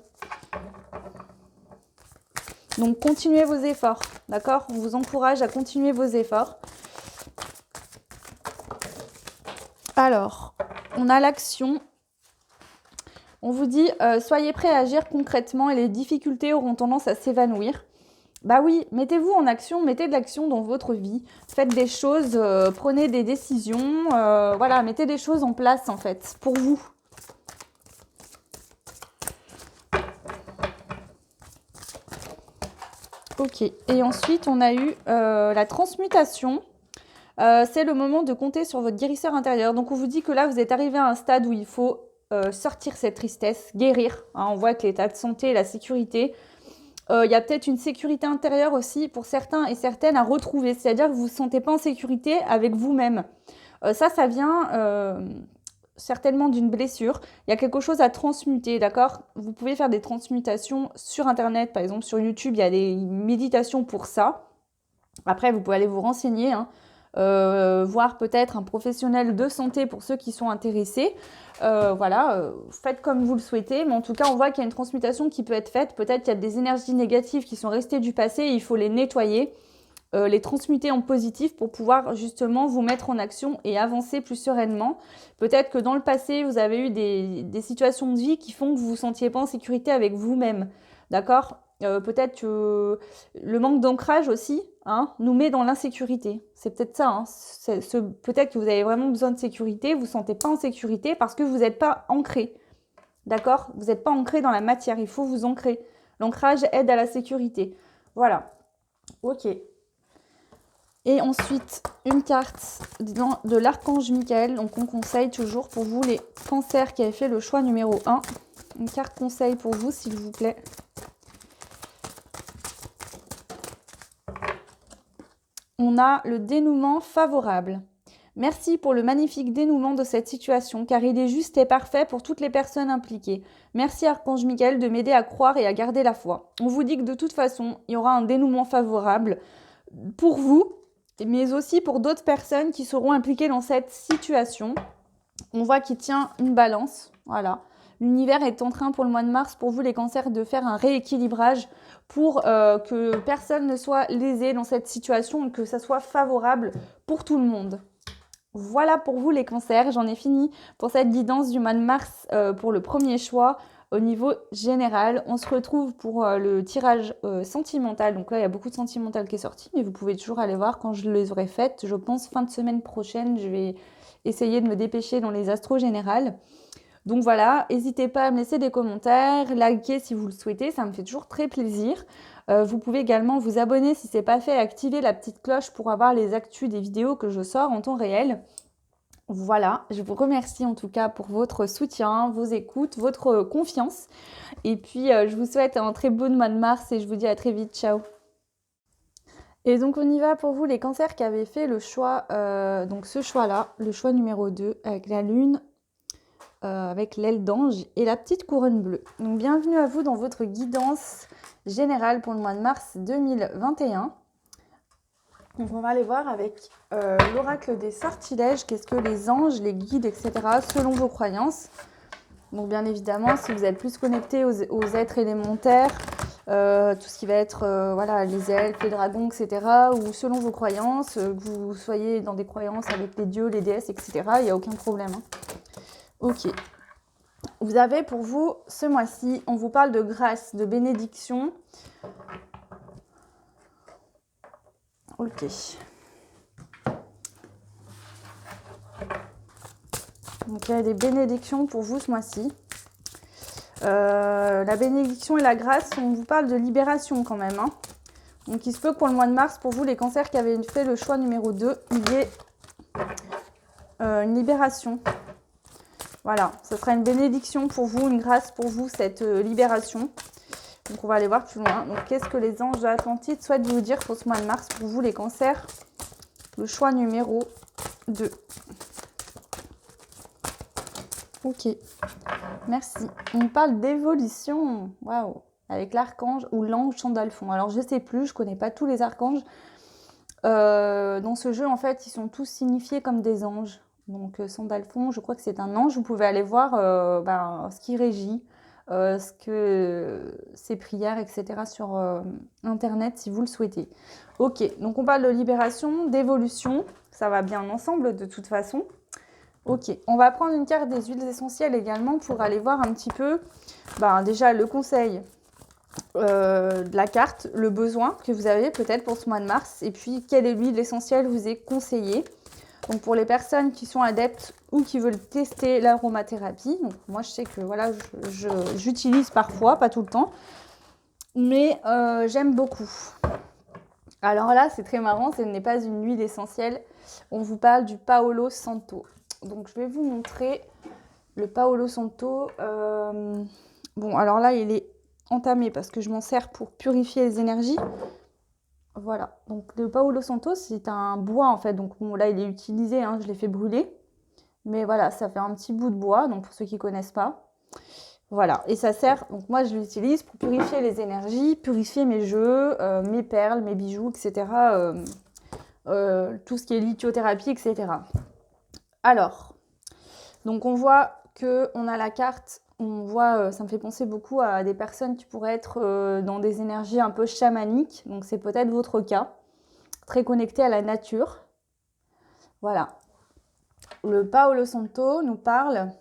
Donc, continuez vos efforts, d'accord? On vous encourage à continuer vos efforts. Alors, on a l'action. On vous dit, soyez prêts à agir concrètement et les difficultés auront tendance à s'évanouir. Bah oui, mettez-vous en action, mettez de l'action dans votre vie. Faites des choses, prenez des décisions. Voilà, mettez des choses en place en fait, pour vous. Ok, et ensuite on a eu la transmutation. C'est le moment de compter sur votre guérisseur intérieur. Donc on vous dit que là vous êtes arrivé à un stade où il faut sortir cette tristesse, guérir. Hein, on voit que l'état de santé, la sécurité, il y a peut-être une sécurité intérieure aussi pour certains et certaines à retrouver. C'est-à-dire que vous ne vous sentez pas en sécurité avec vous-même. Ça vient certainement d'une blessure. Il y a quelque chose à transmuter, d'accord? Vous pouvez faire des transmutations sur Internet, par exemple sur YouTube, il y a des méditations pour ça. Après, vous pouvez aller vous renseigner, hein. Voir peut-être un professionnel de santé pour ceux qui sont intéressés. Voilà, faites comme vous le souhaitez, mais en tout cas, on voit qu'il y a une transmutation qui peut être faite. Peut-être qu'il y a des énergies négatives qui sont restées du passé, et il faut les nettoyer, les transmuter en positif pour pouvoir justement vous mettre en action et avancer plus sereinement. Peut-être que dans le passé, vous avez eu des situations de vie qui font que vous ne vous sentiez pas en sécurité avec vous-même, d'accord ? Peut-être que le manque d'ancrage aussi, hein, nous met dans l'insécurité. C'est peut-être ça. Hein. Peut-être que vous avez vraiment besoin de sécurité, vous ne vous sentez pas en sécurité parce que vous n'êtes pas ancré. D'accord? Vous n'êtes pas ancré dans la matière, il faut vous ancrer. L'ancrage aide à la sécurité. Voilà. Ok. Et ensuite, une carte de l'archange Michael. Donc, on conseille toujours pour vous les cancers qui avaient fait le choix numéro 1. Une carte conseil pour vous, s'il vous plaît. On a le dénouement favorable. Merci pour le magnifique dénouement de cette situation, car il est juste et parfait pour toutes les personnes impliquées. Merci Archange Michael de m'aider à croire et à garder la foi. On vous dit que de toute façon, il y aura un dénouement favorable pour vous, mais aussi pour d'autres personnes qui seront impliquées dans cette situation. On voit qu'il tient une balance, voilà. L'univers est en train pour le mois de mars, pour vous les cancers, de faire un rééquilibrage pour que personne ne soit lésé dans cette situation et que ça soit favorable pour tout le monde. Voilà pour vous les cancers, j'en ai fini pour cette guidance du mois de mars pour le premier choix au niveau général. On se retrouve pour le tirage sentimental, donc là il y a beaucoup de sentimental qui est sorti, mais vous pouvez toujours aller voir quand je les aurai faites. Je pense fin de semaine prochaine, je vais essayer de me dépêcher dans les astros générales. Donc voilà, n'hésitez pas à me laisser des commentaires, liker si vous le souhaitez, ça me fait toujours très plaisir. Vous pouvez également vous abonner si ce n'est pas fait, activer la petite cloche pour avoir les actus des vidéos que je sors en temps réel. Voilà, je vous remercie en tout cas pour votre soutien, vos écoutes, votre confiance. Et puis, je vous souhaite un très bon mois de mars et je vous dis à très vite. Ciao. Et donc, on y va pour vous les cancers qui avaient fait le choix, donc ce choix-là, le choix numéro 2, avec la lune, avec l'aile d'ange et la petite couronne bleue. Donc, bienvenue à vous dans votre guidance générale pour le mois de mars 2021. Donc on va aller voir avec l'oracle des sortilèges, qu'est-ce que les anges, les guides, etc. selon vos croyances. Donc bien évidemment, si vous êtes plus connecté aux êtres élémentaires, tout ce qui va être voilà, les elfes, les dragons, etc. Ou selon vos croyances, que vous soyez dans des croyances avec les dieux, les déesses, etc. Il n'y a aucun problème. Hein. Ok. Vous avez pour vous, ce mois-ci, on vous parle de grâce, de bénédiction. Ok. Donc il y a des bénédictions pour vous ce mois-ci. La bénédiction et la grâce, on vous parle de libération quand même. Hein. Donc il se peut que pour le mois de mars, pour vous les cancers qui avaient fait le choix numéro 2, il y ait une libération. Voilà, ce sera une bénédiction pour vous, une grâce pour vous, cette libération. Donc on va aller voir plus loin. Donc qu'est-ce que les anges de l'Atlantide souhaitent vous dire pour ce mois de mars, pour vous les cancers, le choix numéro 2. Ok, merci. On parle d'évolution. Waouh, avec l'archange ou l'ange Sandalphon. Alors je sais plus, je connais pas tous les archanges. Dans ce jeu, en fait, ils sont tous signifiés comme des anges. Donc Sandalphon, je crois que c'est un ange. Vous pouvez aller voir ce qui régit, ses prières, etc. sur Internet si vous le souhaitez. Ok, donc on parle de libération, d'évolution. Ça va bien ensemble de toute façon. Ok, on va prendre une carte des huiles essentielles également pour aller voir un petit peu, déjà le conseil de la carte, le besoin que vous avez peut-être pour ce mois de mars, et puis quelle huile essentielle vous est conseillée. Donc pour les personnes qui sont adeptes ou qui veulent tester l'aromathérapie, donc moi je sais que voilà, j'utilise parfois, pas tout le temps, mais j'aime beaucoup. Alors là, c'est très marrant, ce n'est pas une huile essentielle, on vous parle du Paolo Santo. Donc je vais vous montrer le Paolo Santo. Bon, alors là, il est entamé parce que je m'en sers pour purifier les énergies. Voilà, donc le Paolo Santo, c'est un bois en fait. Donc bon, là, il est utilisé, hein, je l'ai fait brûler. Mais voilà, ça fait un petit bout de bois, donc pour ceux qui ne connaissent pas. Voilà, et ça sert, donc moi je l'utilise pour purifier les énergies, purifier mes jeux, mes perles, mes bijoux, etc. Tout ce qui est lithothérapie, etc. Alors, donc on voit qu'on a la carte, on voit, ça me fait penser beaucoup à des personnes qui pourraient être dans des énergies un peu chamaniques, donc c'est peut-être votre cas, très connecté à la nature. Voilà. Le Paolo Santo nous parle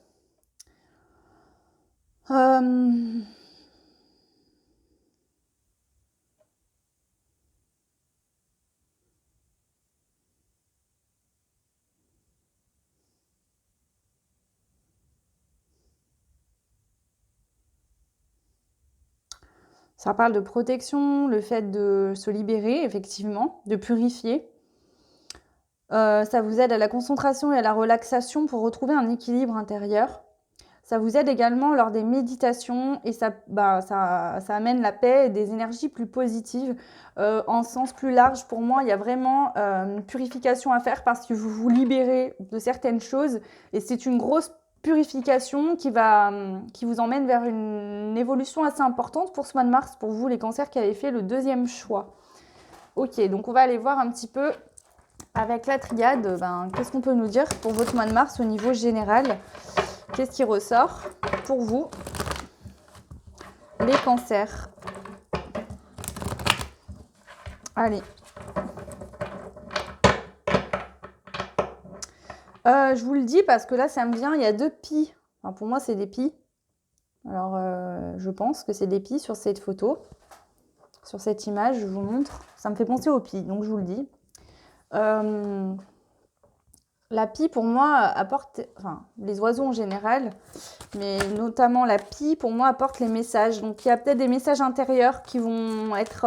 ça parle de protection, le fait de se libérer, effectivement, de purifier. Ça vous aide à la concentration et à la relaxation pour retrouver un équilibre intérieur. Ça vous aide également lors des méditations et ça amène la paix et des énergies plus positives. En sens plus large, pour moi, il y a vraiment une purification à faire parce que vous vous libérez de certaines choses et c'est une grosse purification qui vous emmène vers une évolution assez importante pour ce mois de mars, pour vous les cancers qui avez fait le deuxième choix. Ok, donc on va aller voir un petit peu avec la triade, qu'est-ce qu'on peut nous dire pour votre mois de mars au niveau général? Qu'est-ce qui ressort pour vous, les cancers? Allez. Je vous le dis parce que là, ça me vient, il y a 2 pies. Enfin, pour moi, c'est des pies. Alors, je pense que c'est des pies sur cette photo. Sur cette image, je vous montre. Ça me fait penser aux pies, donc je vous le dis. La pie, pour moi, apporte... Enfin, les oiseaux en général, mais notamment la pie, pour moi, apporte les messages. Donc, il y a peut-être des messages intérieurs qui vont être...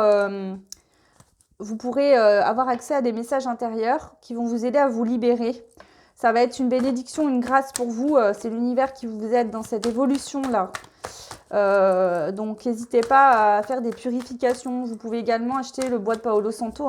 vous pourrez avoir accès à des messages intérieurs qui vont vous aider à vous libérer. Ça va être une bénédiction, une grâce pour vous. C'est l'univers qui vous aide dans cette évolution-là. Donc, n'hésitez pas à faire des purifications. Vous pouvez également acheter le bois de Paolo Santo.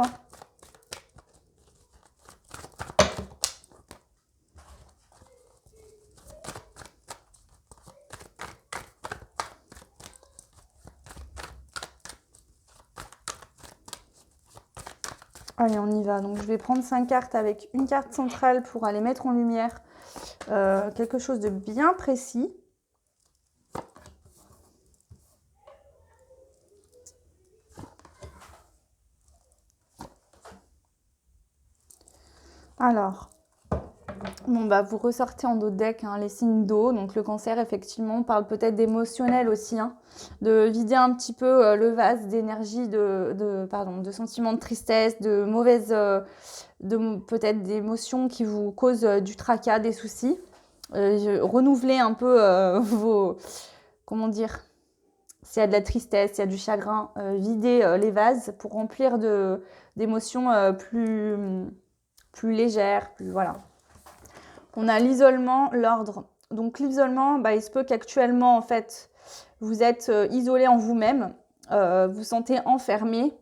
Allez, on y va. Donc, je vais prendre 5 cartes avec une carte centrale pour aller mettre en lumière quelque chose de bien précis. Alors, vous ressortez en dos de deck les signes d'eau. Donc, le cancer, effectivement, parle peut-être d'émotionnel aussi. De vider un petit peu le vase d'énergie, de sentiments de tristesse, de mauvaises... peut-être d'émotions qui vous causent du tracas, des soucis. Renouveler un peu vos... Comment dire? S'il y a de la tristesse, s'il y a du chagrin, vider les vases pour remplir d'émotions plus légères, plus voilà. On a l'isolement, l'ordre. Donc l'isolement, il se peut qu'actuellement, en fait, vous êtes isolé en vous-même, vous sentez enfermé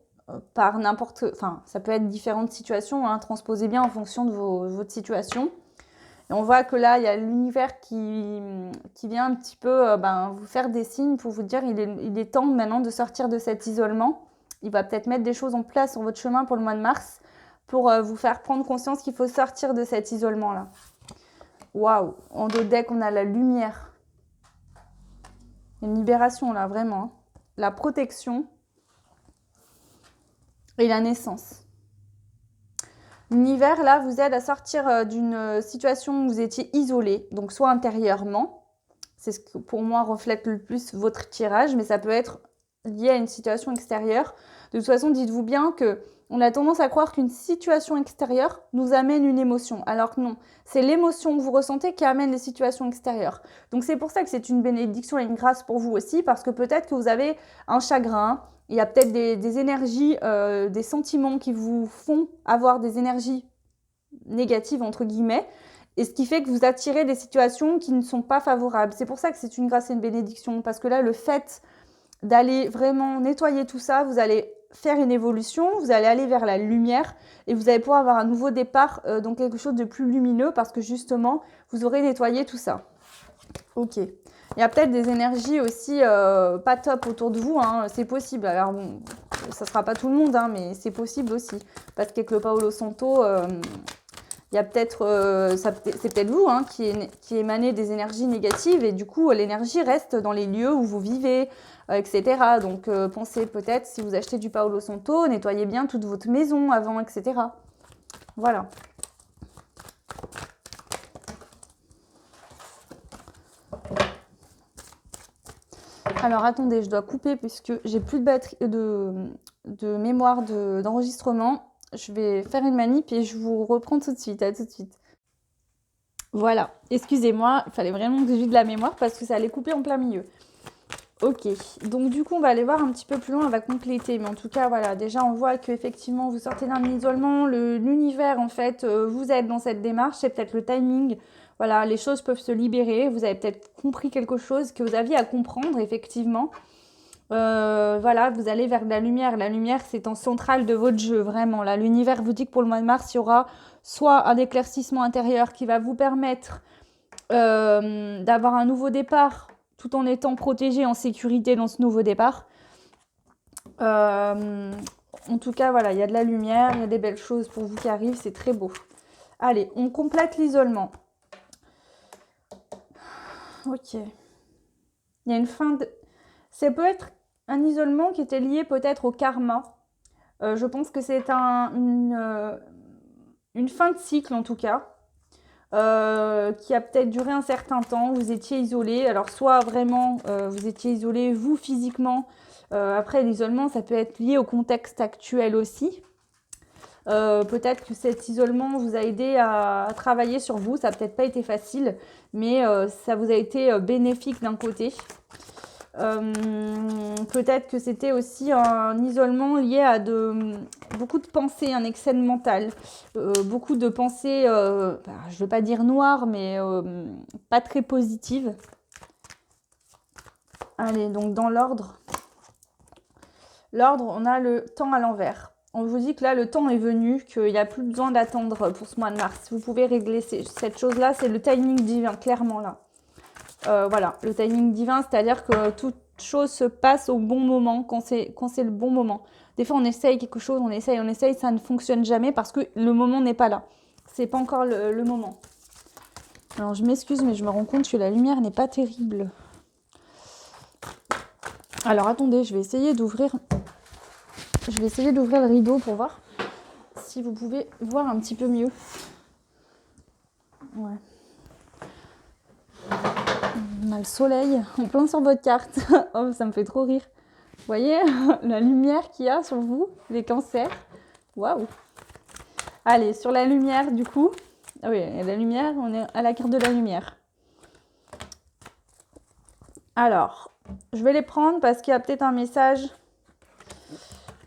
par n'importe... Enfin, ça peut être différentes situations, transposez bien en fonction de votre situation. Et on voit que là, il y a l'univers qui vient un petit peu vous faire des signes pour vous dire il est temps maintenant de sortir de cet isolement. Il va peut-être mettre des choses en place sur votre chemin pour le mois de mars pour vous faire prendre conscience qu'il faut sortir de cet isolement-là. Waouh! En dos de deck, on a la lumière. Une libération là, vraiment. La protection et la naissance. L'univers, là, vous aide à sortir d'une situation où vous étiez isolé, donc soit intérieurement, c'est ce que pour moi reflète le plus votre tirage, mais ça peut être lié à une situation extérieure. De toute façon, dites-vous bien que on a tendance à croire qu'une situation extérieure nous amène une émotion, alors que non, c'est l'émotion que vous ressentez qui amène les situations extérieures. Donc c'est pour ça que c'est une bénédiction et une grâce pour vous aussi, parce que peut-être que vous avez un chagrin, il y a peut-être des énergies, des sentiments qui vous font avoir des énergies négatives, entre guillemets, et ce qui fait que vous attirez des situations qui ne sont pas favorables. C'est pour ça que c'est une grâce et une bénédiction, parce que là, le fait d'aller vraiment nettoyer tout ça, vous allez faire une évolution, vous allez aller vers la lumière et vous allez pouvoir avoir un nouveau départ dans quelque chose de plus lumineux parce que justement, vous aurez nettoyé tout ça. Ok. Il y a peut-être des énergies aussi pas top autour de vous, c'est possible. Alors bon, ça ne sera pas tout le monde, mais c'est possible aussi. Parce qu'avec le Paolo Santo, il y a peut-être, c'est peut-être vous qui émanez des énergies négatives et du coup, l'énergie reste dans les lieux où vous vivez, etc. Donc, pensez peut-être, si vous achetez du Paolo Santo, nettoyez bien toute votre maison avant, etc. Voilà. Alors, attendez, je dois couper puisque j'ai plus de batterie, de mémoire d'enregistrement. Je vais faire une manip et je vous reprends tout de suite. À tout de suite. Voilà. Excusez-moi, il fallait vraiment que j'ai de la mémoire parce que ça allait couper en plein milieu. Ok, donc du coup on va aller voir un petit peu plus loin, on va compléter, mais en tout cas voilà, déjà on voit qu'effectivement vous sortez d'un isolement, l'univers en fait, vous êtes dans cette démarche, c'est peut-être le timing, voilà, les choses peuvent se libérer, vous avez peut-être compris quelque chose que vous aviez à comprendre effectivement, voilà, vous allez vers de la lumière c'est en centrale de votre jeu, vraiment, là l'univers vous dit que pour le mois de mars il y aura soit un éclaircissement intérieur qui va vous permettre d'avoir un nouveau départ, tout en étant protégé en sécurité dans ce nouveau départ. En tout cas, voilà, il y a de la lumière, il y a des belles choses pour vous qui arrivent, c'est très beau. Allez, on complète l'isolement. Ok. Il y a une fin de... Ça peut être un isolement qui était lié peut-être au karma. Je pense que c'est une fin de cycle en tout cas. Qui a peut-être duré un certain temps, vous étiez isolé, alors soit vraiment vous étiez isolé vous physiquement, après l'isolement ça peut être lié au contexte actuel aussi, peut-être que cet isolement vous a aidé à travailler sur vous, ça n'a peut-être pas été facile, mais ça vous a été bénéfique d'un côté. Peut-être que c'était aussi un isolement lié à beaucoup de pensées, un excès de mental, beaucoup de pensées, je ne veux pas dire noires, mais pas très positives. Allez, donc dans l'ordre, on a le temps à l'envers. On vous dit que là, le temps est venu, qu'il n'y a plus besoin d'attendre pour ce mois de mars. Vous pouvez régler cette chose-là, c'est le timing divin, clairement là. Voilà, le timing divin, c'est-à-dire que toute chose se passe au bon moment, quand c'est le bon moment. Des fois, on essaye quelque chose, on essaye, ça ne fonctionne jamais parce que le moment n'est pas là. C'est pas encore le moment. Alors, je m'excuse, mais je me rends compte que la lumière n'est pas terrible. Alors, attendez, je vais essayer d'ouvrir le rideau pour voir si vous pouvez voir un petit peu mieux. Ouais. On a le soleil en plein sur votre carte. Oh, ça me fait trop rire. Vous voyez la lumière qu'il y a sur vous, les cancers. Waouh. Allez, sur la lumière du coup. Ah oui, la lumière, on est à la carte de la lumière. Alors, je vais les prendre parce qu'il y a peut-être un message,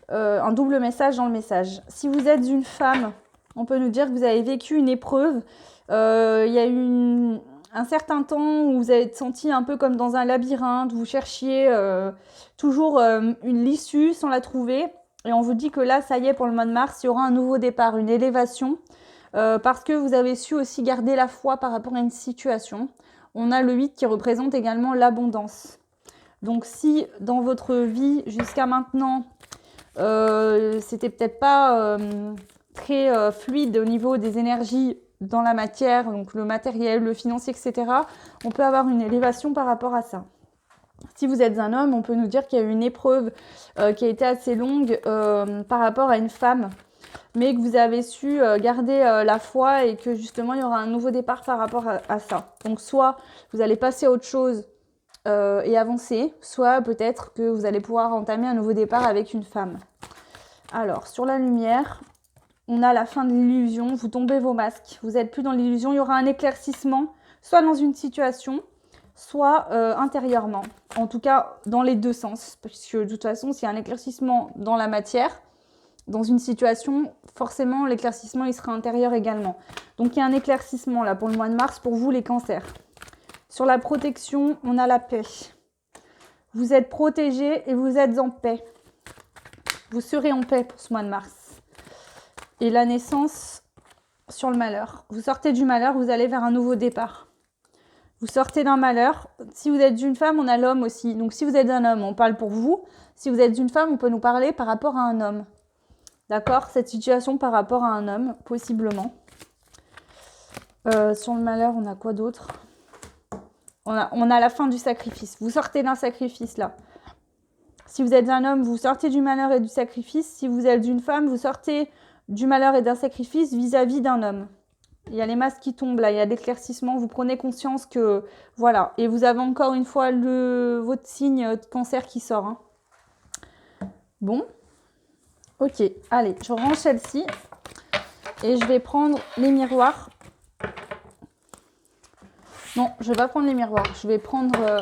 un double message dans le message. Si vous êtes une femme, on peut nous dire que vous avez vécu une épreuve. Il y a eu un certain temps où vous avez senti un peu comme dans un labyrinthe, vous cherchiez toujours l'issue sans la trouver. Et on vous dit que là, ça y est, pour le mois de mars, il y aura un nouveau départ, une élévation. Parce que vous avez su aussi garder la foi par rapport à une situation. On a le 8 qui représente également l'abondance. Donc si dans votre vie jusqu'à maintenant, c'était peut-être pas très fluide au niveau des énergies dans la matière, donc le matériel, le financier, etc., on peut avoir une élévation par rapport à ça. Si vous êtes un homme, on peut nous dire qu'il y a eu une épreuve qui a été assez longue par rapport à une femme, mais que vous avez su garder la foi et que justement il y aura un nouveau départ par rapport à ça. Donc soit vous allez passer à autre chose et avancer, soit peut-être que vous allez pouvoir entamer un nouveau départ avec une femme. Alors, sur la lumière, on a la fin de l'illusion, vous tombez vos masques, vous n'êtes plus dans l'illusion, il y aura un éclaircissement, soit dans une situation, soit intérieurement. En tout cas, dans les deux sens, parce que de toute façon, s'il y a un éclaircissement dans la matière, dans une situation, forcément, l'éclaircissement, il sera intérieur également. Donc, il y a un éclaircissement là pour le mois de mars, pour vous les cancers. Sur la protection, on a la paix. Vous êtes protégés et vous êtes en paix. Vous serez en paix pour ce mois de mars. Et la naissance sur le malheur. Vous sortez du malheur, vous allez vers un nouveau départ. Vous sortez d'un malheur. Si vous êtes une femme, on a l'homme aussi. Donc si vous êtes un homme, on parle pour vous. Si vous êtes une femme, on peut nous parler par rapport à un homme. D'accord? Cette situation par rapport à un homme, possiblement. Sur le malheur, on a quoi d'autre? On a la fin du sacrifice. Vous sortez d'un sacrifice là. Si vous êtes un homme, vous sortez du malheur et du sacrifice. Si vous êtes une femme, vous sortez du malheur et d'un sacrifice vis-à-vis d'un homme. Il y a les masques qui tombent là, il y a l'éclaircissement. Vous prenez conscience que... Voilà. Et vous avez encore une fois votre signe de cancer qui sort. Hein. Bon. Ok. Allez, je range celle-ci. Et je vais prendre les miroirs. Non, je ne vais pas prendre les miroirs. Je vais prendre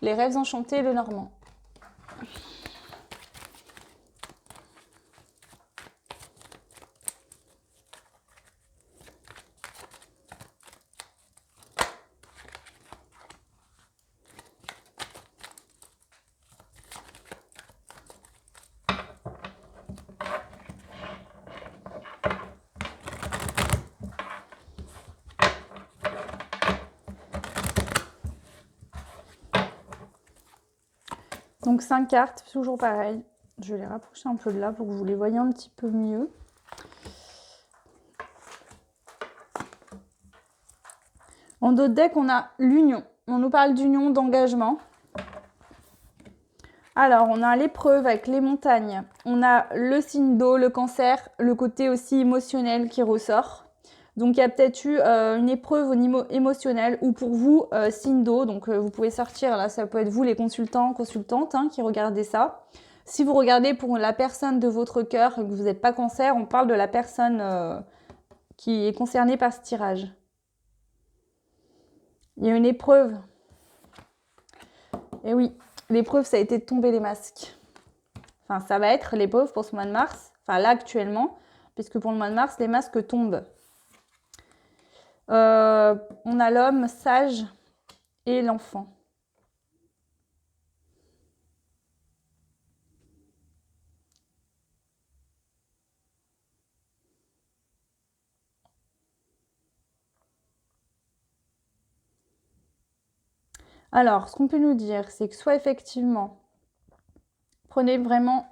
Les rêves enchantés, le Normand. Donc 5 cartes, toujours pareil. Je vais les rapprocher un peu de là pour que vous les voyez un petit peu mieux. En dos de deck, on a l'union. On nous parle d'union, d'engagement. Alors, on a l'épreuve avec les montagnes. On a le signe d'eau, le cancer, le côté aussi émotionnel qui ressort. Donc, il y a peut-être eu une épreuve au niveau émotionnel ou pour vous, signe d'eau. Donc, vous pouvez sortir, là, ça peut être vous les consultants, consultantes qui regardez ça. Si vous regardez pour la personne de votre cœur et que vous n'êtes pas cancer, on parle de la personne qui est concernée par ce tirage. Il y a une épreuve. Et oui, l'épreuve, ça a été de tomber les masques. Enfin, ça va être l'épreuve pour ce mois de mars. Enfin, là, actuellement, puisque pour le mois de mars, les masques tombent. On a l'homme sage et l'enfant. Alors, ce qu'on peut nous dire, c'est que soit effectivement, prenez vraiment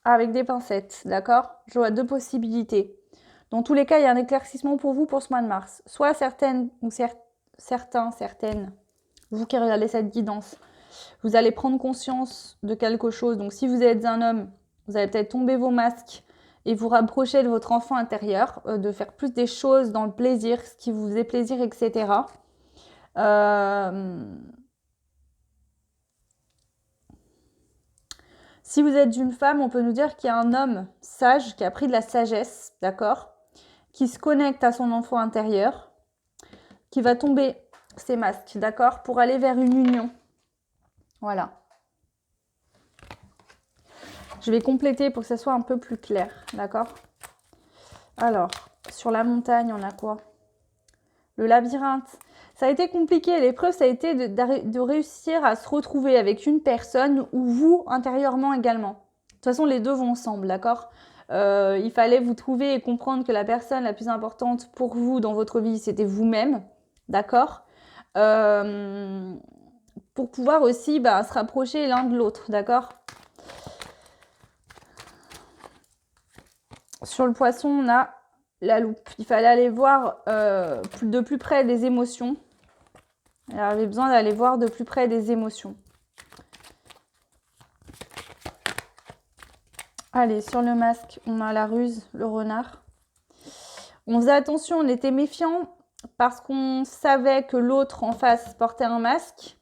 avec des pincettes, d'accord? Je vois 2 possibilités. Dans tous les cas, il y a un éclaircissement pour vous pour ce mois de mars. Soit certaines ou certaines, vous qui regardez cette guidance, vous allez prendre conscience de quelque chose. Donc, si vous êtes un homme, vous allez peut-être tomber vos masques et vous rapprocher de votre enfant intérieur, de faire plus des choses dans le plaisir, ce qui vous faisait plaisir, etc. Si vous êtes une femme, on peut nous dire qu'il y a un homme sage qui a pris de la sagesse, d'accord, qui se connecte à son enfant intérieur, qui va tomber ses masques, d'accord, pour aller vers une union. Voilà. Je vais compléter pour que ça soit un peu plus clair, d'accord? Alors, sur la montagne, on a quoi? Le labyrinthe. Ça a été compliqué. L'épreuve, ça a été de réussir à se retrouver avec une personne ou vous intérieurement également. De toute façon, les deux vont ensemble, d'accord? Il fallait vous trouver et comprendre que la personne la plus importante pour vous dans votre vie, c'était vous-même, d'accord? Pour pouvoir aussi se rapprocher l'un de l'autre, d'accord? Sur le poisson, on a la loupe. Il fallait aller voir de plus près les émotions. Il avait besoin d'aller voir de plus près des émotions. Allez, sur le masque, on a la ruse, le renard. On faisait attention, on était méfiant parce qu'on savait que l'autre en face portait un masque.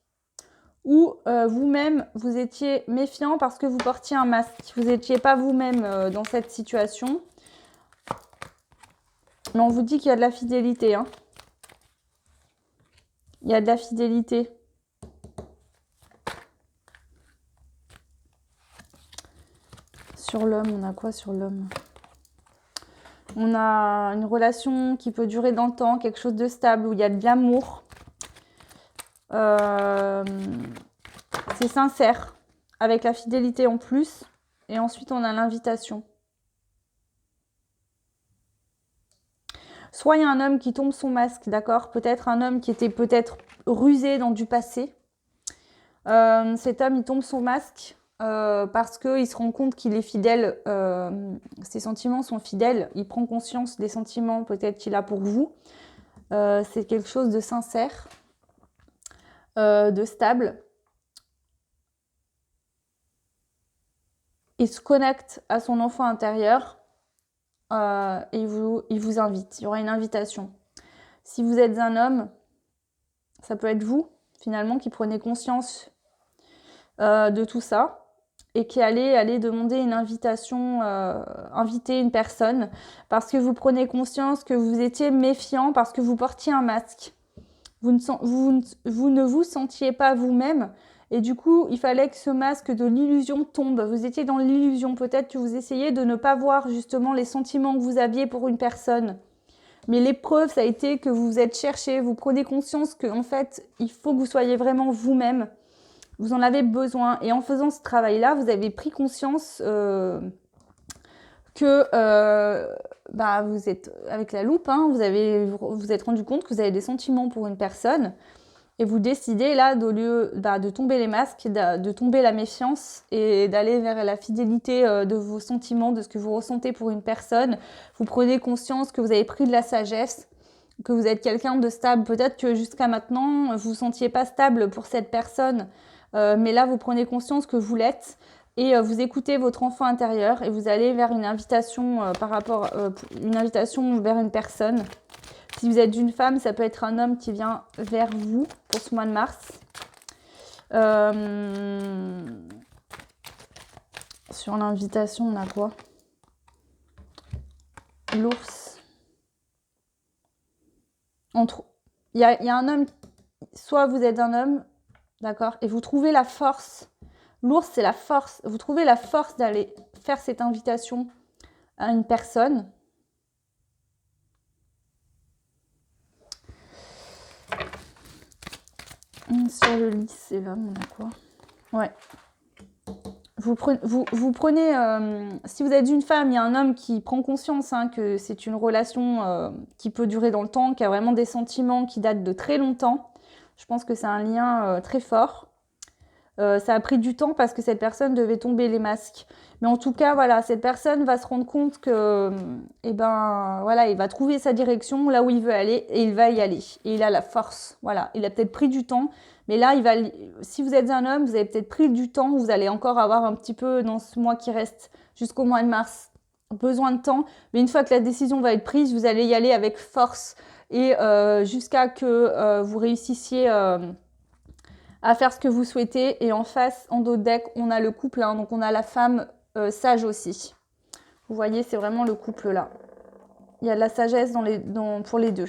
Ou vous-même, vous étiez méfiant parce que vous portiez un masque. Vous n'étiez pas vous-même dans cette situation. Mais on vous dit qu'il y a de la fidélité. Hein. Il y a de la fidélité. Sur l'homme, on a quoi sur l'homme? On a une relation qui peut durer dans le temps, quelque chose de stable, où il y a de l'amour. C'est sincère, avec la fidélité en plus. Et ensuite, on a l'invitation. Soit il y a un homme qui tombe son masque, d'accord? Peut-être un homme qui était peut-être rusé dans du passé. Cet homme, il tombe son masque parce qu'il se rend compte qu'il est fidèle. Ses sentiments sont fidèles. Il prend conscience des sentiments peut-être qu'il a pour vous. C'est quelque chose de sincère, de stable. Il se connecte à son enfant intérieur. Et il vous invite. Il y aura une invitation. Si vous êtes un homme, ça peut être vous, finalement, qui prenez conscience de tout ça et qui allez demander une invitation, inviter une personne parce que vous prenez conscience que vous étiez méfiant parce que vous portiez un masque. Vous ne vous sentiez pas vous-même Et du coup, il fallait que ce masque de l'illusion tombe. Vous étiez dans l'illusion. Peut-être que vous essayez de ne pas voir justement les sentiments que vous aviez pour une personne. Mais l'épreuve, ça a été que vous vous êtes cherché, vous prenez conscience qu'en fait, il faut que vous soyez vraiment vous-même. Vous en avez besoin. Et en faisant ce travail-là, vous avez pris conscience que vous êtes avec la loupe, hein, vous êtes rendu compte que vous avez des sentiments pour une personne. Et vous décidez là, au lieu de tomber les masques, de tomber la méfiance et d'aller vers la fidélité de vos sentiments, de ce que vous ressentez pour une personne. Vous prenez conscience que vous avez pris de la sagesse, que vous êtes quelqu'un de stable. Peut-être que jusqu'à maintenant, vous ne vous sentiez pas stable pour cette personne, mais là, vous prenez conscience que vous l'êtes et vous écoutez votre enfant intérieur et vous allez vers une invitation une invitation vers une personne. Si vous êtes une femme, ça peut être un homme qui vient vers vous pour ce mois de mars. Sur l'invitation, on a quoi? L'ours. Il y a un homme, soit vous êtes un homme, d'accord, et vous trouvez la force. L'ours, c'est la force. Vous trouvez la force d'aller faire cette invitation à une personne. Sur le lit, c'est l'homme, on a quoi? Ouais. Vous prenez, si vous êtes une femme, il y a un homme qui prend conscience que c'est une relation qui peut durer dans le temps, qui a vraiment des sentiments qui datent de très longtemps. Je pense que c'est un lien très fort. Ça a pris du temps parce que cette personne devait tomber les masques. Mais en tout cas, voilà, cette personne va se rendre compte que, il va trouver sa direction là où il veut aller et il va y aller. Et il a la force. Voilà, il a peut-être pris du temps, mais là, si vous êtes un homme, vous avez peut-être pris du temps. Vous allez encore avoir un petit peu dans ce mois qui reste jusqu'au mois de mars besoin de temps. Mais une fois que la décision va être prise, vous allez y aller avec force et jusqu'à que vous réussissiez à faire ce que vous souhaitez. Et en face, en dos de deck, on a le couple, donc on a la femme sage aussi. Vous voyez, c'est vraiment le couple là. Il y a de la sagesse pour les deux,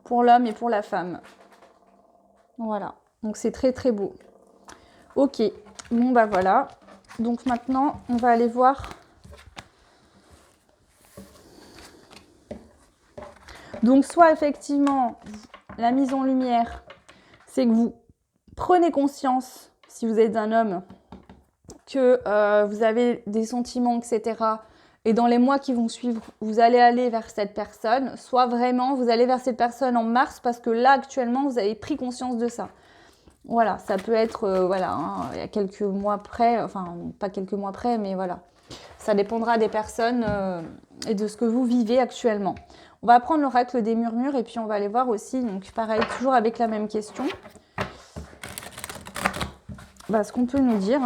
pour l'homme et pour la femme. Voilà, donc c'est très très beau. Ok, bon voilà. Donc maintenant, on va aller voir. Donc soit effectivement, la mise en lumière, c'est que vous prenez conscience, si vous êtes un homme, que vous avez des sentiments, etc. Et dans les mois qui vont suivre, vous allez aller vers cette personne. Soit vraiment, vous allez vers cette personne en mars parce que là, actuellement, vous avez pris conscience de ça. Voilà, ça peut être, il y a quelques mois près, enfin, pas quelques mois près, mais voilà. Ça dépendra des personnes et de ce que vous vivez actuellement. On va prendre l'oracle des murmures et puis on va aller voir aussi, donc pareil, toujours avec la même question. Ce qu'on peut nous dire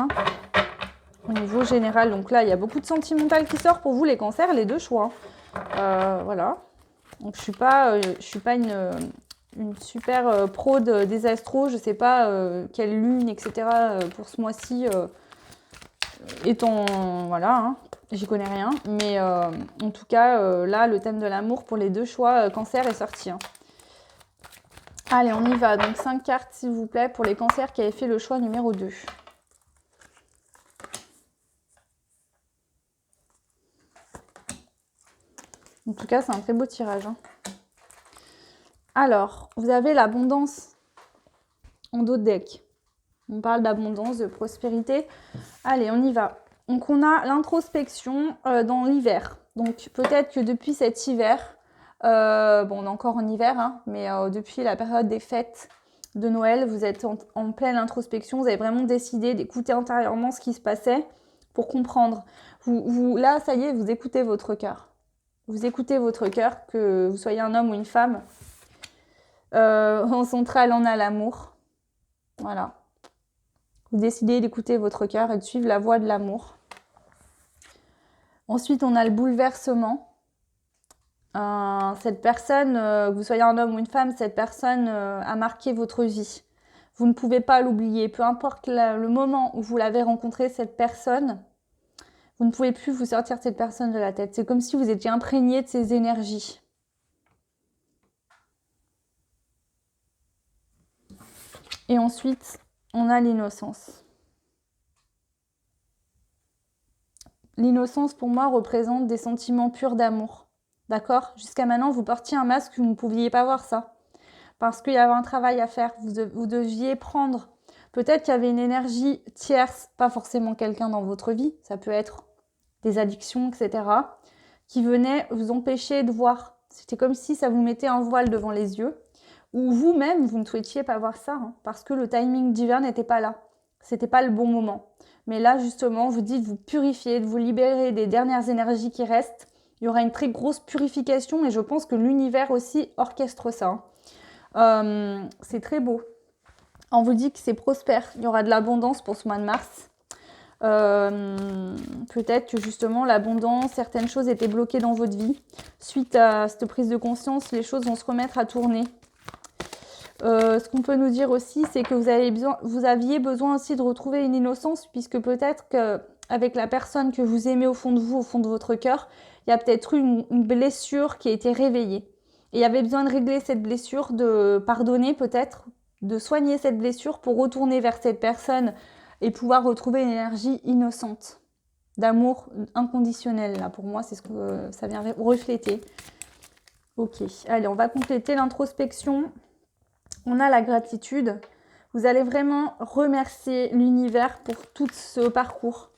au niveau général. Donc là, il y a beaucoup de sentimental qui sort pour vous, les cancers, les deux choix. Voilà. Donc je suis pas une super pro des astros. Je sais pas quelle lune, etc. Pour ce mois-ci étant... Voilà, j'y connais rien. Mais en tout cas, là, le thème de l'amour pour les deux choix cancer est sorti. Allez, on y va. Donc 5 cartes, s'il vous plaît, pour les cancers qui avaient fait le choix numéro 2. En tout cas, c'est un très beau tirage. Alors, vous avez l'abondance en dos de deck. On parle d'abondance, de prospérité. Allez, on y va. Donc, on a l'introspection dans l'hiver. Donc, peut-être que depuis cet hiver, on est encore en hiver, mais depuis la période des fêtes de Noël, vous êtes en pleine introspection. Vous avez vraiment décidé d'écouter intérieurement ce qui se passait pour comprendre. Là, ça y est, vous écoutez votre cœur. Vous écoutez votre cœur, que vous soyez un homme ou une femme. En centrale, on a l'amour. Voilà. Vous décidez d'écouter votre cœur et de suivre la voie de l'amour. Ensuite, on a le bouleversement. Cette personne, que vous soyez un homme ou une femme, cette personne a marqué votre vie. Vous ne pouvez pas l'oublier. Peu importe le moment où vous l'avez rencontré, cette personne, vous ne pouvez plus vous sortir cette personne de la tête. C'est comme si vous étiez imprégné de ses énergies. Et ensuite, On a l'innocence. L'innocence, pour moi, représente des sentiments purs d'amour. D'accord? Jusqu'à maintenant, vous portiez un masque, vous ne pouviez pas voir ça. Parce qu'il y avait un travail à faire. Vous deviez prendre. Peut-être qu'il y avait une énergie tierce, pas forcément quelqu'un dans votre vie, ça peut être des addictions, etc., qui venait vous empêcher de voir. C'était comme si ça vous mettait un voile devant les yeux, ou vous-même, vous ne souhaitiez pas voir ça, hein, parce que le timing divin n'était pas là. C'était pas le bon moment. Mais là, justement, vous dites de vous purifier, de vous libérer des dernières énergies qui restent. Il y aura une très grosse purification et je pense que l'univers aussi orchestre ça. C'est très beau. On vous dit que c'est prospère. Il y aura de l'abondance pour ce mois de mars. Peut-être que justement l'abondance, certaines choses étaient bloquées dans votre vie. Suite à cette prise de conscience, les choses vont se remettre à tourner. Ce qu'on peut nous dire aussi, c'est que vous aviez besoin aussi de retrouver une innocence, puisque peut-être qu'avec la personne que vous aimez au fond de vous, au fond de votre cœur, il y a peut-être eu une blessure qui a été réveillée. Et il y avait besoin de régler cette blessure, de pardonner peut-être, de soigner cette blessure pour retourner vers cette personne et pouvoir retrouver une énergie innocente, d'amour inconditionnel. Là, pour moi, c'est ce que ça vient refléter. Ok, allez, on va compléter l'introspection. On a la gratitude. Vous allez vraiment remercier l'univers pour tout ce parcours,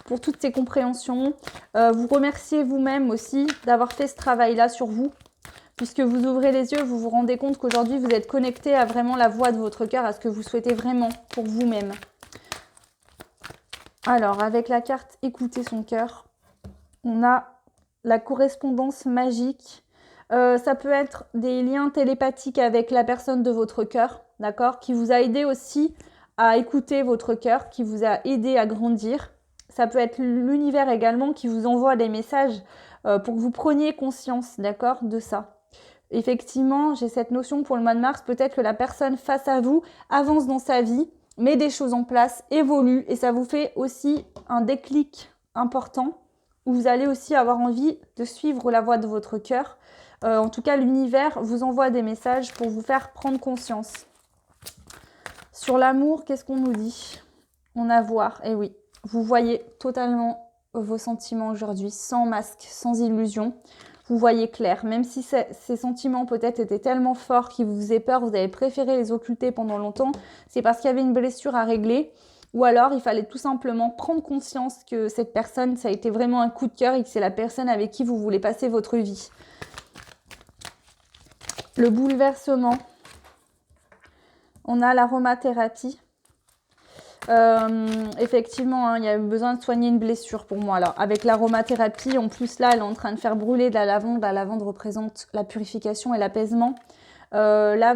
pour toutes ces compréhensions. Vous remerciez vous-même aussi d'avoir fait ce travail-là sur vous. Puisque vous ouvrez les yeux, vous vous rendez compte qu'aujourd'hui, vous êtes connecté à vraiment la voix de votre cœur, à ce que vous souhaitez vraiment pour vous-même. Alors, avec la carte « Écouter son cœur », on a la correspondance magique. Ça peut être des liens télépathiques avec la personne de votre cœur, d'accord, qui vous a aidé aussi à écouter votre cœur, qui vous a aidé à grandir. Ça peut être l'univers également qui vous envoie des messages pour que vous preniez conscience, d'accord, de ça. Effectivement, j'ai cette notion pour le mois de mars, peut-être que la personne face à vous avance dans sa vie, met des choses en place, évolue, et ça vous fait aussi un déclic important, où vous allez aussi avoir envie de suivre la voie de votre cœur. En tout cas, l'univers vous envoie des messages pour vous faire prendre conscience. Sur l'amour, qu'est-ce qu'on nous dit? On a voir, et oui, vous voyez totalement vos sentiments aujourd'hui, sans masque, sans illusion. Vous voyez clair, même si ces sentiments peut-être étaient tellement forts qu'ils vous faisaient peur, vous avez préféré les occulter pendant longtemps, c'est parce qu'il y avait une blessure à régler, ou alors il fallait tout simplement prendre conscience que cette personne, ça a été vraiment un coup de cœur et que c'est la personne avec qui vous voulez passer votre vie. Le bouleversement, on a l'aromathérapie. Effectivement, hein, il y a eu besoin de soigner une blessure pour moi. Alors, avec l'aromathérapie, en plus là, elle est en train de faire brûler de la lavande. La lavande représente la purification et l'apaisement. Là,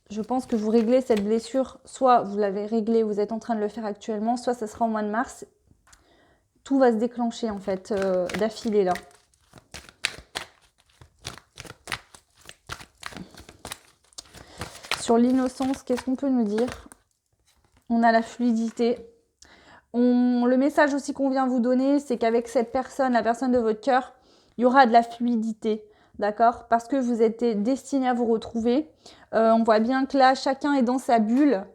je pense que vous réglez cette blessure. Soit vous l'avez réglée, vous êtes en train de le faire actuellement, soit ça sera au mois de mars. Tout va se déclencher en fait d'affilée là. Sur l'innocence, qu'est-ce qu'on peut nous dire? On a la fluidité. Le message aussi qu'on vient vous donner, c'est qu'avec cette personne, la personne de votre cœur, il y aura de la fluidité, d'accord? Parce que vous êtes destinés à vous retrouver. On voit bien que là, chacun est dans sa bulle,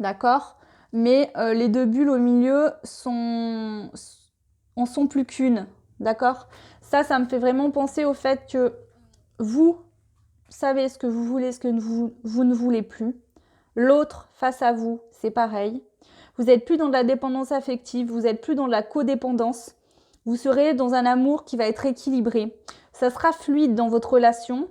d'accord? Mais les deux bulles au milieu en sont plus qu'une, d'accord? Ça me fait vraiment penser au fait que vous savez ce que vous voulez, ce que vous ne voulez plus. L'autre, face à vous, c'est pareil. Vous n'êtes plus dans de la dépendance affective, vous n'êtes plus dans de la codépendance. Vous serez dans un amour qui va être équilibré. Ça sera fluide dans votre relation.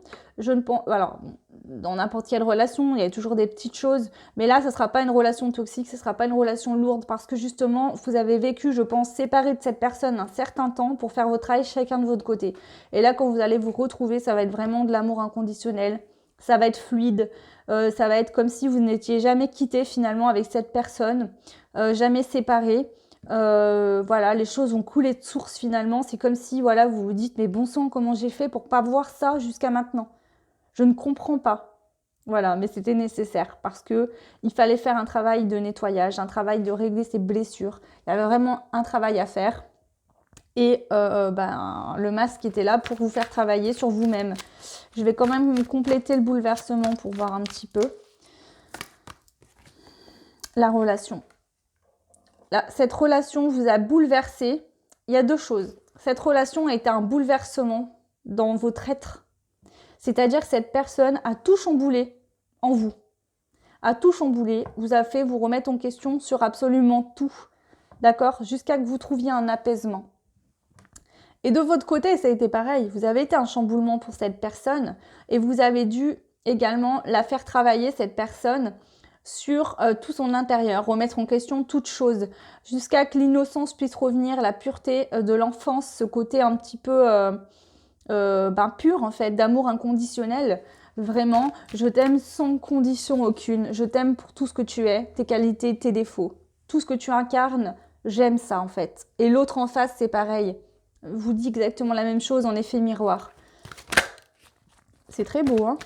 Alors, dans n'importe quelle relation, il y a toujours des petites choses. Mais là, ce ne sera pas une relation toxique, ce ne sera pas une relation lourde. Parce que justement, vous avez vécu, je pense, séparé de cette personne un certain temps pour faire votre travail chacun de votre côté. Et là, quand vous allez vous retrouver, ça va être vraiment de l'amour inconditionnel. Ça va être fluide. Ça va être comme si vous n'étiez jamais quitté finalement avec cette personne, jamais séparé. Voilà, les choses ont coulé de source finalement. C'est comme si voilà, vous vous dites mais bon sang, comment j'ai fait pour pas voir ça jusqu'à maintenant? Je ne comprends pas. Voilà, mais c'était nécessaire parce que il fallait faire un travail de nettoyage, un travail de régler ces blessures. Il y avait vraiment un travail à faire. Et le masque était là pour vous faire travailler sur vous-même. Je vais quand même compléter le bouleversement pour voir un petit peu. la relation. Là, cette relation vous a bouleversé. Il y a deux choses. Cette relation a été un bouleversement dans votre être. C'est-à-dire que cette personne a tout chamboulé en vous. A tout chamboulé, vous a fait vous remettre en question sur absolument tout. D'accord? Jusqu'à que vous trouviez un apaisement. Et de votre côté, ça a été pareil. Vous avez été un chamboulement pour cette personne et vous avez dû également la faire travailler, cette personne, sur tout son intérieur, remettre en question toute chose, jusqu'à que l'innocence puisse revenir, la pureté de l'enfance, ce côté un petit peu pur en fait, d'amour inconditionnel. Vraiment, je t'aime sans condition aucune, je t'aime pour tout ce que tu es, tes qualités, tes défauts, tout ce que tu incarnes, j'aime ça en fait. Et l'autre en face, c'est pareil, vous dit exactement la même chose en effet miroir. C'est très beau, hein?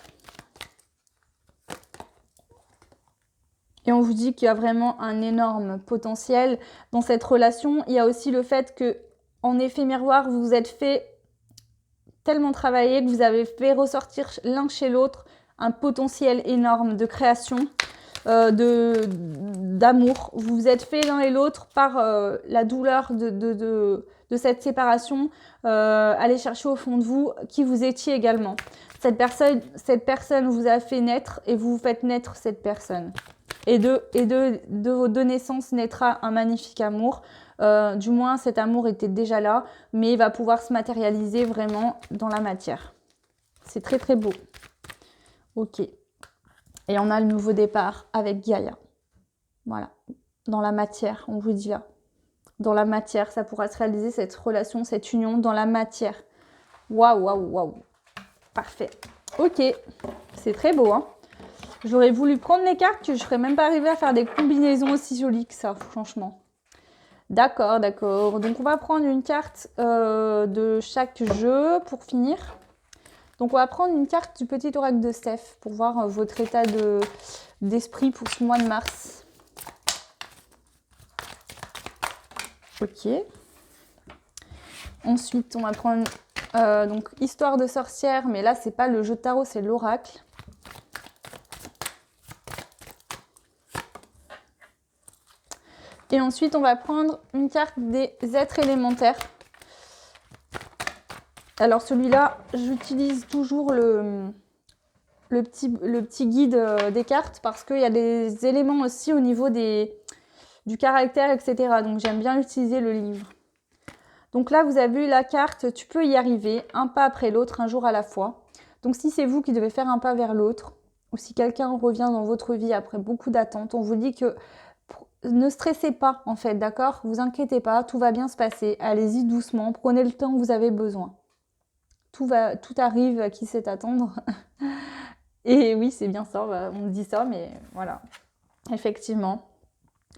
Et on vous dit qu'il y a vraiment un énorme potentiel dans cette relation. Il y a aussi le fait que, en effet miroir, vous vous êtes fait tellement travailler que vous avez fait ressortir l'un chez l'autre un potentiel énorme de création, d'amour. Vous vous êtes fait l'un et l'autre par la douleur de cette séparation, aller chercher au fond de vous qui vous étiez également. Cette personne vous a fait naître et vous faites naître cette personne. Et de vos deux naissances naîtra un magnifique amour. Du moins, cet amour était déjà là, mais il va pouvoir se matérialiser vraiment dans la matière. C'est très très beau. Ok. Et on a le nouveau départ avec Gaïa. Voilà. Dans la matière, on vous dit là. Dans la matière, ça pourra se réaliser, cette relation, cette union dans la matière. Waouh, waouh, waouh. Parfait. Ok. C'est très beau, hein. J'aurais voulu prendre les cartes, que je ne serais même pas arrivée à faire des combinaisons aussi jolies que ça, franchement. D'accord, d'accord. Donc, on va prendre une carte de chaque jeu pour finir. Donc, on va prendre une carte du petit oracle de Steph pour voir votre état d'esprit pour ce mois de mars. Ok. Ensuite, on va prendre donc Histoire de sorcière, mais là, c'est pas le jeu de tarot, c'est l'oracle. Et ensuite, on va prendre une carte des êtres élémentaires. Alors celui-là, j'utilise toujours le petit guide des cartes parce qu'il y a des éléments aussi au niveau du caractère, etc. Donc j'aime bien utiliser le livre. Donc là, vous avez vu la carte, tu peux y arriver, un pas après l'autre, un jour à la fois. Donc si c'est vous qui devez faire un pas vers l'autre, ou si quelqu'un revient dans votre vie après beaucoup d'attentes, on vous dit que ne stressez pas en fait, d'accord? Vous inquiétez pas, tout va bien se passer. Allez-y doucement, prenez le temps que vous avez besoin. Tout arrive à qui sait attendre. Et oui, c'est bien ça, on dit ça, mais voilà. Effectivement.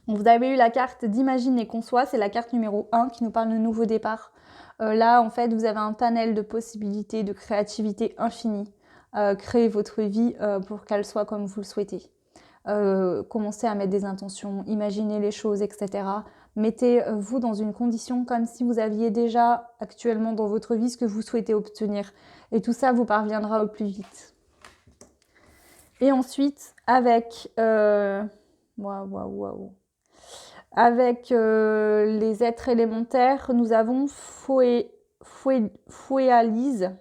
Vous avez eu la carte d'Imagine et Conçoit, c'est la carte numéro 1 qui nous parle de nouveau départ. Là, en fait, vous avez un panel de possibilités, de créativité infinie. Créez votre vie pour qu'elle soit comme vous le souhaitez. Commencez à mettre des intentions, imaginez les choses, etc. Mettez-vous dans une condition comme si vous aviez déjà actuellement dans votre vie ce que vous souhaitez obtenir. Et tout ça vous parviendra au plus vite. Et ensuite, avec les êtres élémentaires, nous avons Fouéalise,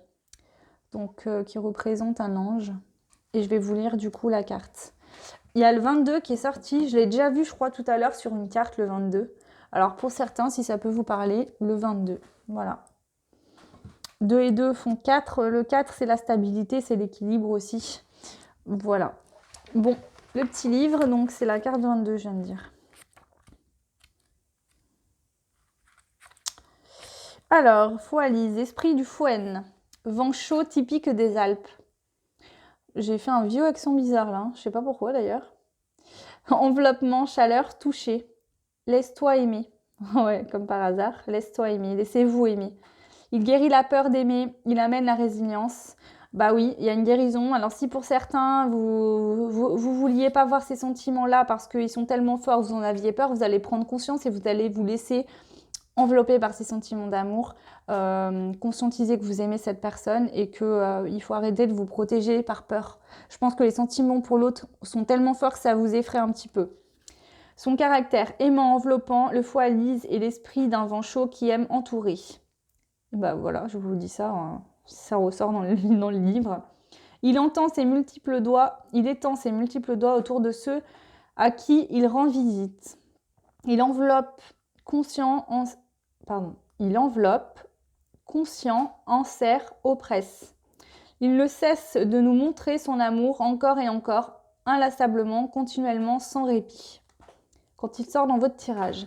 donc qui représente un ange. Et je vais vous lire du coup la carte. Il y a le 22 qui est sorti, je l'ai déjà vu je crois tout à l'heure sur une carte, le 22. Alors pour certains, si ça peut vous parler, le 22, voilà. 2 et 2 font 4, le 4 c'est la stabilité, c'est l'équilibre aussi. Voilà. Bon, le petit livre, donc c'est la carte 22, je viens de dire. Alors, Fouéalise, esprit du Fouenne, vent chaud typique des Alpes. J'ai fait un vieux accent bizarre là, je sais pas pourquoi d'ailleurs. Enveloppement, chaleur, toucher. Laisse-toi aimer. Ouais, comme par hasard, laisse-toi aimer, laissez-vous aimer. Il guérit la peur d'aimer, il amène la résilience. Bah oui, il y a une guérison. Alors si pour certains, vous vouliez pas voir ces sentiments-là parce qu'ils sont tellement forts, vous en aviez peur, vous allez prendre conscience et vous allez vous laisser enveloppé par ces sentiments d'amour, conscientiser que vous aimez cette personne et qu'il faut arrêter de vous protéger par peur. Je pense que les sentiments pour l'autre sont tellement forts que ça vous effraie un petit peu. Son caractère aimant, enveloppant, le foie lisse et l'esprit d'un vent chaud qui aime entourer. Et bah voilà, je vous dis ça, hein, ça ressort dans le livre. Il étend ses multiples doigts autour de ceux à qui il rend visite. Il enveloppe, conscient, enserre, oppresse. Il ne cesse de nous montrer son amour encore et encore, inlassablement, continuellement, sans répit. Quand il sort dans votre tirage.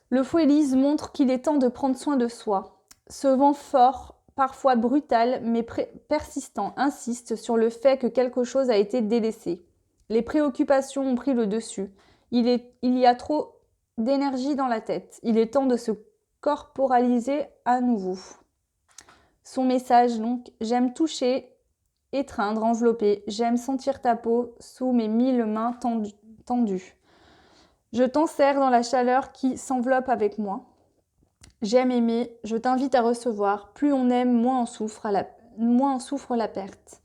Le fou Élise montre qu'il est temps de prendre soin de soi. Ce vent fort, parfois brutal, mais persistant, insiste sur le fait que quelque chose a été délaissé. Les préoccupations ont pris le dessus. Il y a trop d'énergie dans la tête. Il est temps de se corporaliser à nouveau. Son message, donc, j'aime toucher, étreindre, envelopper. J'aime sentir ta peau sous mes 1000 mains tendues. Je t'enserre dans la chaleur qui s'enveloppe avec moi. J'aime aimer, je t'invite à recevoir. Plus on aime, moins on souffre la perte.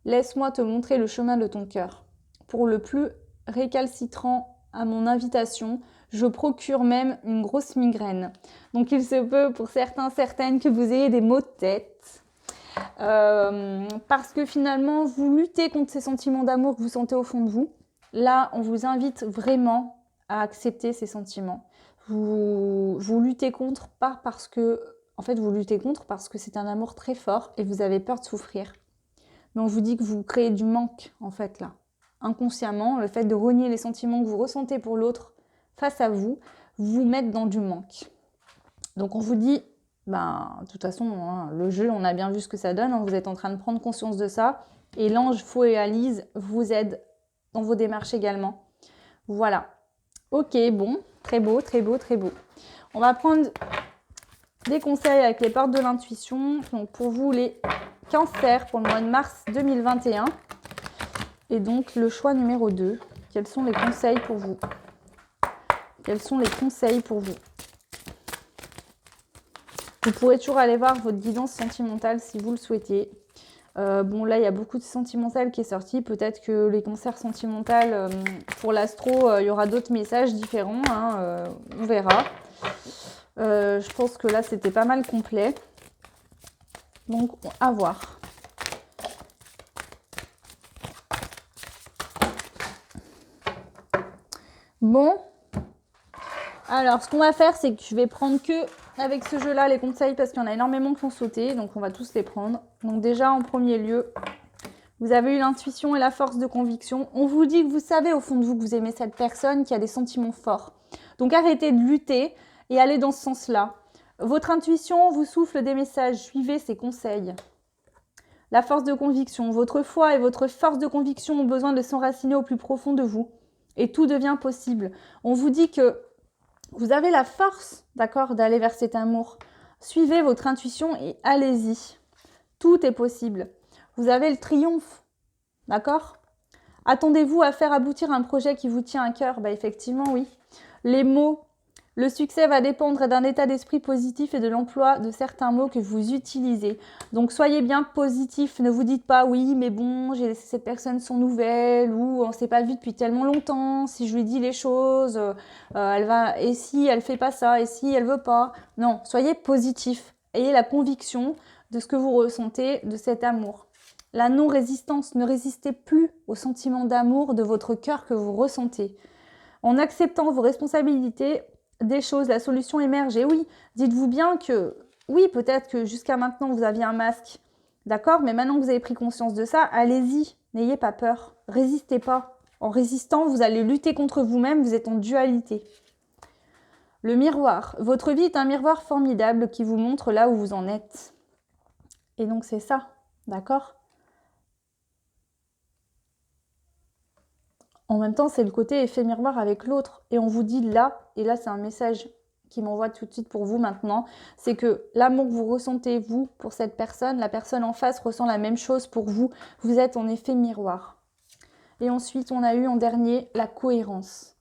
Laisse-moi te montrer le chemin de ton cœur. Pour le plus récalcitrant à mon invitation, je procure même une grosse migraine. Donc il se peut pour certains, certaines que vous ayez des maux de tête. Parce que finalement, vous luttez contre ces sentiments d'amour que vous sentez au fond de vous. Là, on vous invite vraiment à accepter ces sentiments. Vous luttez contre, pas parce que... En fait, vous luttez contre parce que c'est un amour très fort et vous avez peur de souffrir. Mais on vous dit que vous créez du manque, en fait, là. Inconsciemment, le fait de renier les sentiments que vous ressentez pour l'autre face à vous, vous met dans du manque. Donc on vous dit, de toute façon, hein, le jeu, on a bien vu ce que ça donne, hein, vous êtes en train de prendre conscience de ça, et l'ange Faux et Alice vous aide dans vos démarches également. Voilà. Ok, bon, très beau, très beau, très beau. On va prendre des conseils avec les portes de l'intuition. Donc pour vous, les cancers pour le mois de mars 2021. Et donc le choix numéro 2. Quels sont les conseils pour vous? Quels sont les conseils pour vous? Vous pourrez toujours aller voir votre guidance sentimentale si vous le souhaitez. Bon, là, il y a beaucoup de sentimental qui est sorti. Peut-être que les concerts sentimentaux, pour l'astro, il y aura d'autres messages différents. Hein, on verra. Je pense que là, c'était pas mal complet. Donc, à voir. Bon. Alors, ce qu'on va faire, c'est que je vais prendre que avec ce jeu-là les conseils parce qu'il y en a énormément qui ont sauté. Donc, on va tous les prendre. Donc, déjà, en premier lieu, vous avez eu l'intuition et la force de conviction. On vous dit que vous savez au fond de vous que vous aimez cette personne, qui a des sentiments forts. Donc, arrêtez de lutter et allez dans ce sens-là. Votre intuition vous souffle des messages. Suivez ses conseils. La force de conviction. Votre foi et votre force de conviction ont besoin de s'enraciner au plus profond de vous. Et tout devient possible. On vous dit que vous avez la force, d'accord, d'aller vers cet amour. Suivez votre intuition et allez-y. Tout est possible. Vous avez le triomphe, d'accord? Attendez-vous à faire aboutir un projet qui vous tient à cœur? Effectivement, oui. Les mots. Le succès va dépendre d'un état d'esprit positif et de l'emploi de certains mots que vous utilisez. Donc, soyez bien positif. Ne vous dites pas, oui, mais bon, j'ai laissé cette personne sans nouvelles ou on ne s'est pas vu depuis tellement longtemps. Si je lui dis les choses, elle va... Et si elle fait pas ça? Et si elle veut pas? Non, soyez positif. Ayez la conviction de ce que vous ressentez, de cet amour. La non-résistance, ne résistez plus au sentiment d'amour de votre cœur que vous ressentez. En acceptant vos responsabilités, des choses, la solution émerge. Et oui, dites-vous bien que, oui, peut-être que jusqu'à maintenant, vous aviez un masque, d'accord? Mais maintenant que vous avez pris conscience de ça, allez-y, n'ayez pas peur, résistez pas. En résistant, vous allez lutter contre vous-même, vous êtes en dualité. Le miroir. Votre vie est un miroir formidable qui vous montre là où vous en êtes. Et donc, c'est ça, d'accord? En même temps, c'est le côté effet miroir avec l'autre. Et on vous dit là, et là c'est un message qui m'envoie tout de suite pour vous maintenant, c'est que l'amour que vous ressentez, vous, pour cette personne, la personne en face ressent la même chose pour vous. Vous êtes en effet miroir. Et ensuite, on a eu en dernier la cohérence.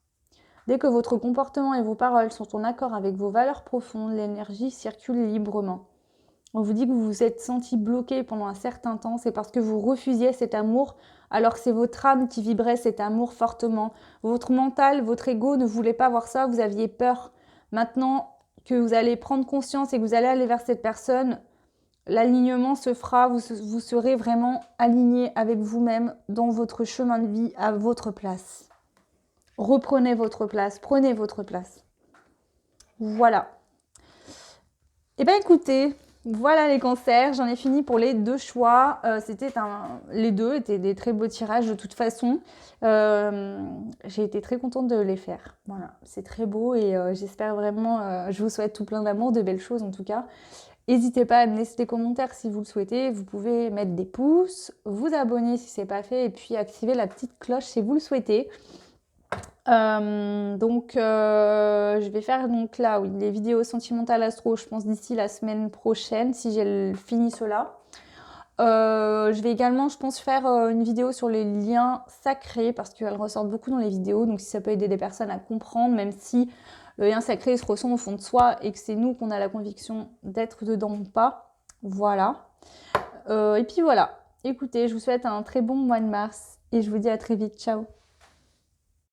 Dès que votre comportement et vos paroles sont en accord avec vos valeurs profondes, l'énergie circule librement. On vous dit que vous vous êtes senti bloqué pendant un certain temps, c'est parce que vous refusiez cet amour alors que c'est votre âme qui vibrait cet amour fortement. Votre mental, votre ego ne voulait pas voir ça, vous aviez peur. Maintenant que vous allez prendre conscience et que vous allez aller vers cette personne, l'alignement se fera, vous serez vraiment aligné avec vous-même dans votre chemin de vie à votre place. Reprenez votre place, prenez votre place. Voilà. Eh bien écoutez, voilà les cancers, j'en ai fini pour les 2 choix. Les deux étaient des très beaux tirages de toute façon. J'ai été très contente de les faire. Voilà, c'est très beau et j'espère vraiment, je vous souhaite tout plein d'amour, de belles choses en tout cas. N'hésitez pas à me laisser des commentaires si vous le souhaitez. Vous pouvez mettre des pouces, vous abonner si ce n'est pas fait et puis activer la petite cloche si vous le souhaitez. Je vais faire donc là, oui, les vidéos sentimentales astro, je pense d'ici la semaine prochaine, si j'ai fini cela. Je vais également, je pense, faire une vidéo sur les liens sacrés, parce qu'elles ressortent beaucoup dans les vidéos, donc si ça peut aider des personnes à comprendre, même si le lien sacré se ressent au fond de soi, et que c'est nous qu'on a la conviction d'être dedans ou pas. Voilà. Et puis voilà. Écoutez, je vous souhaite un très bon mois de mars, et je vous dis à très vite. Ciao!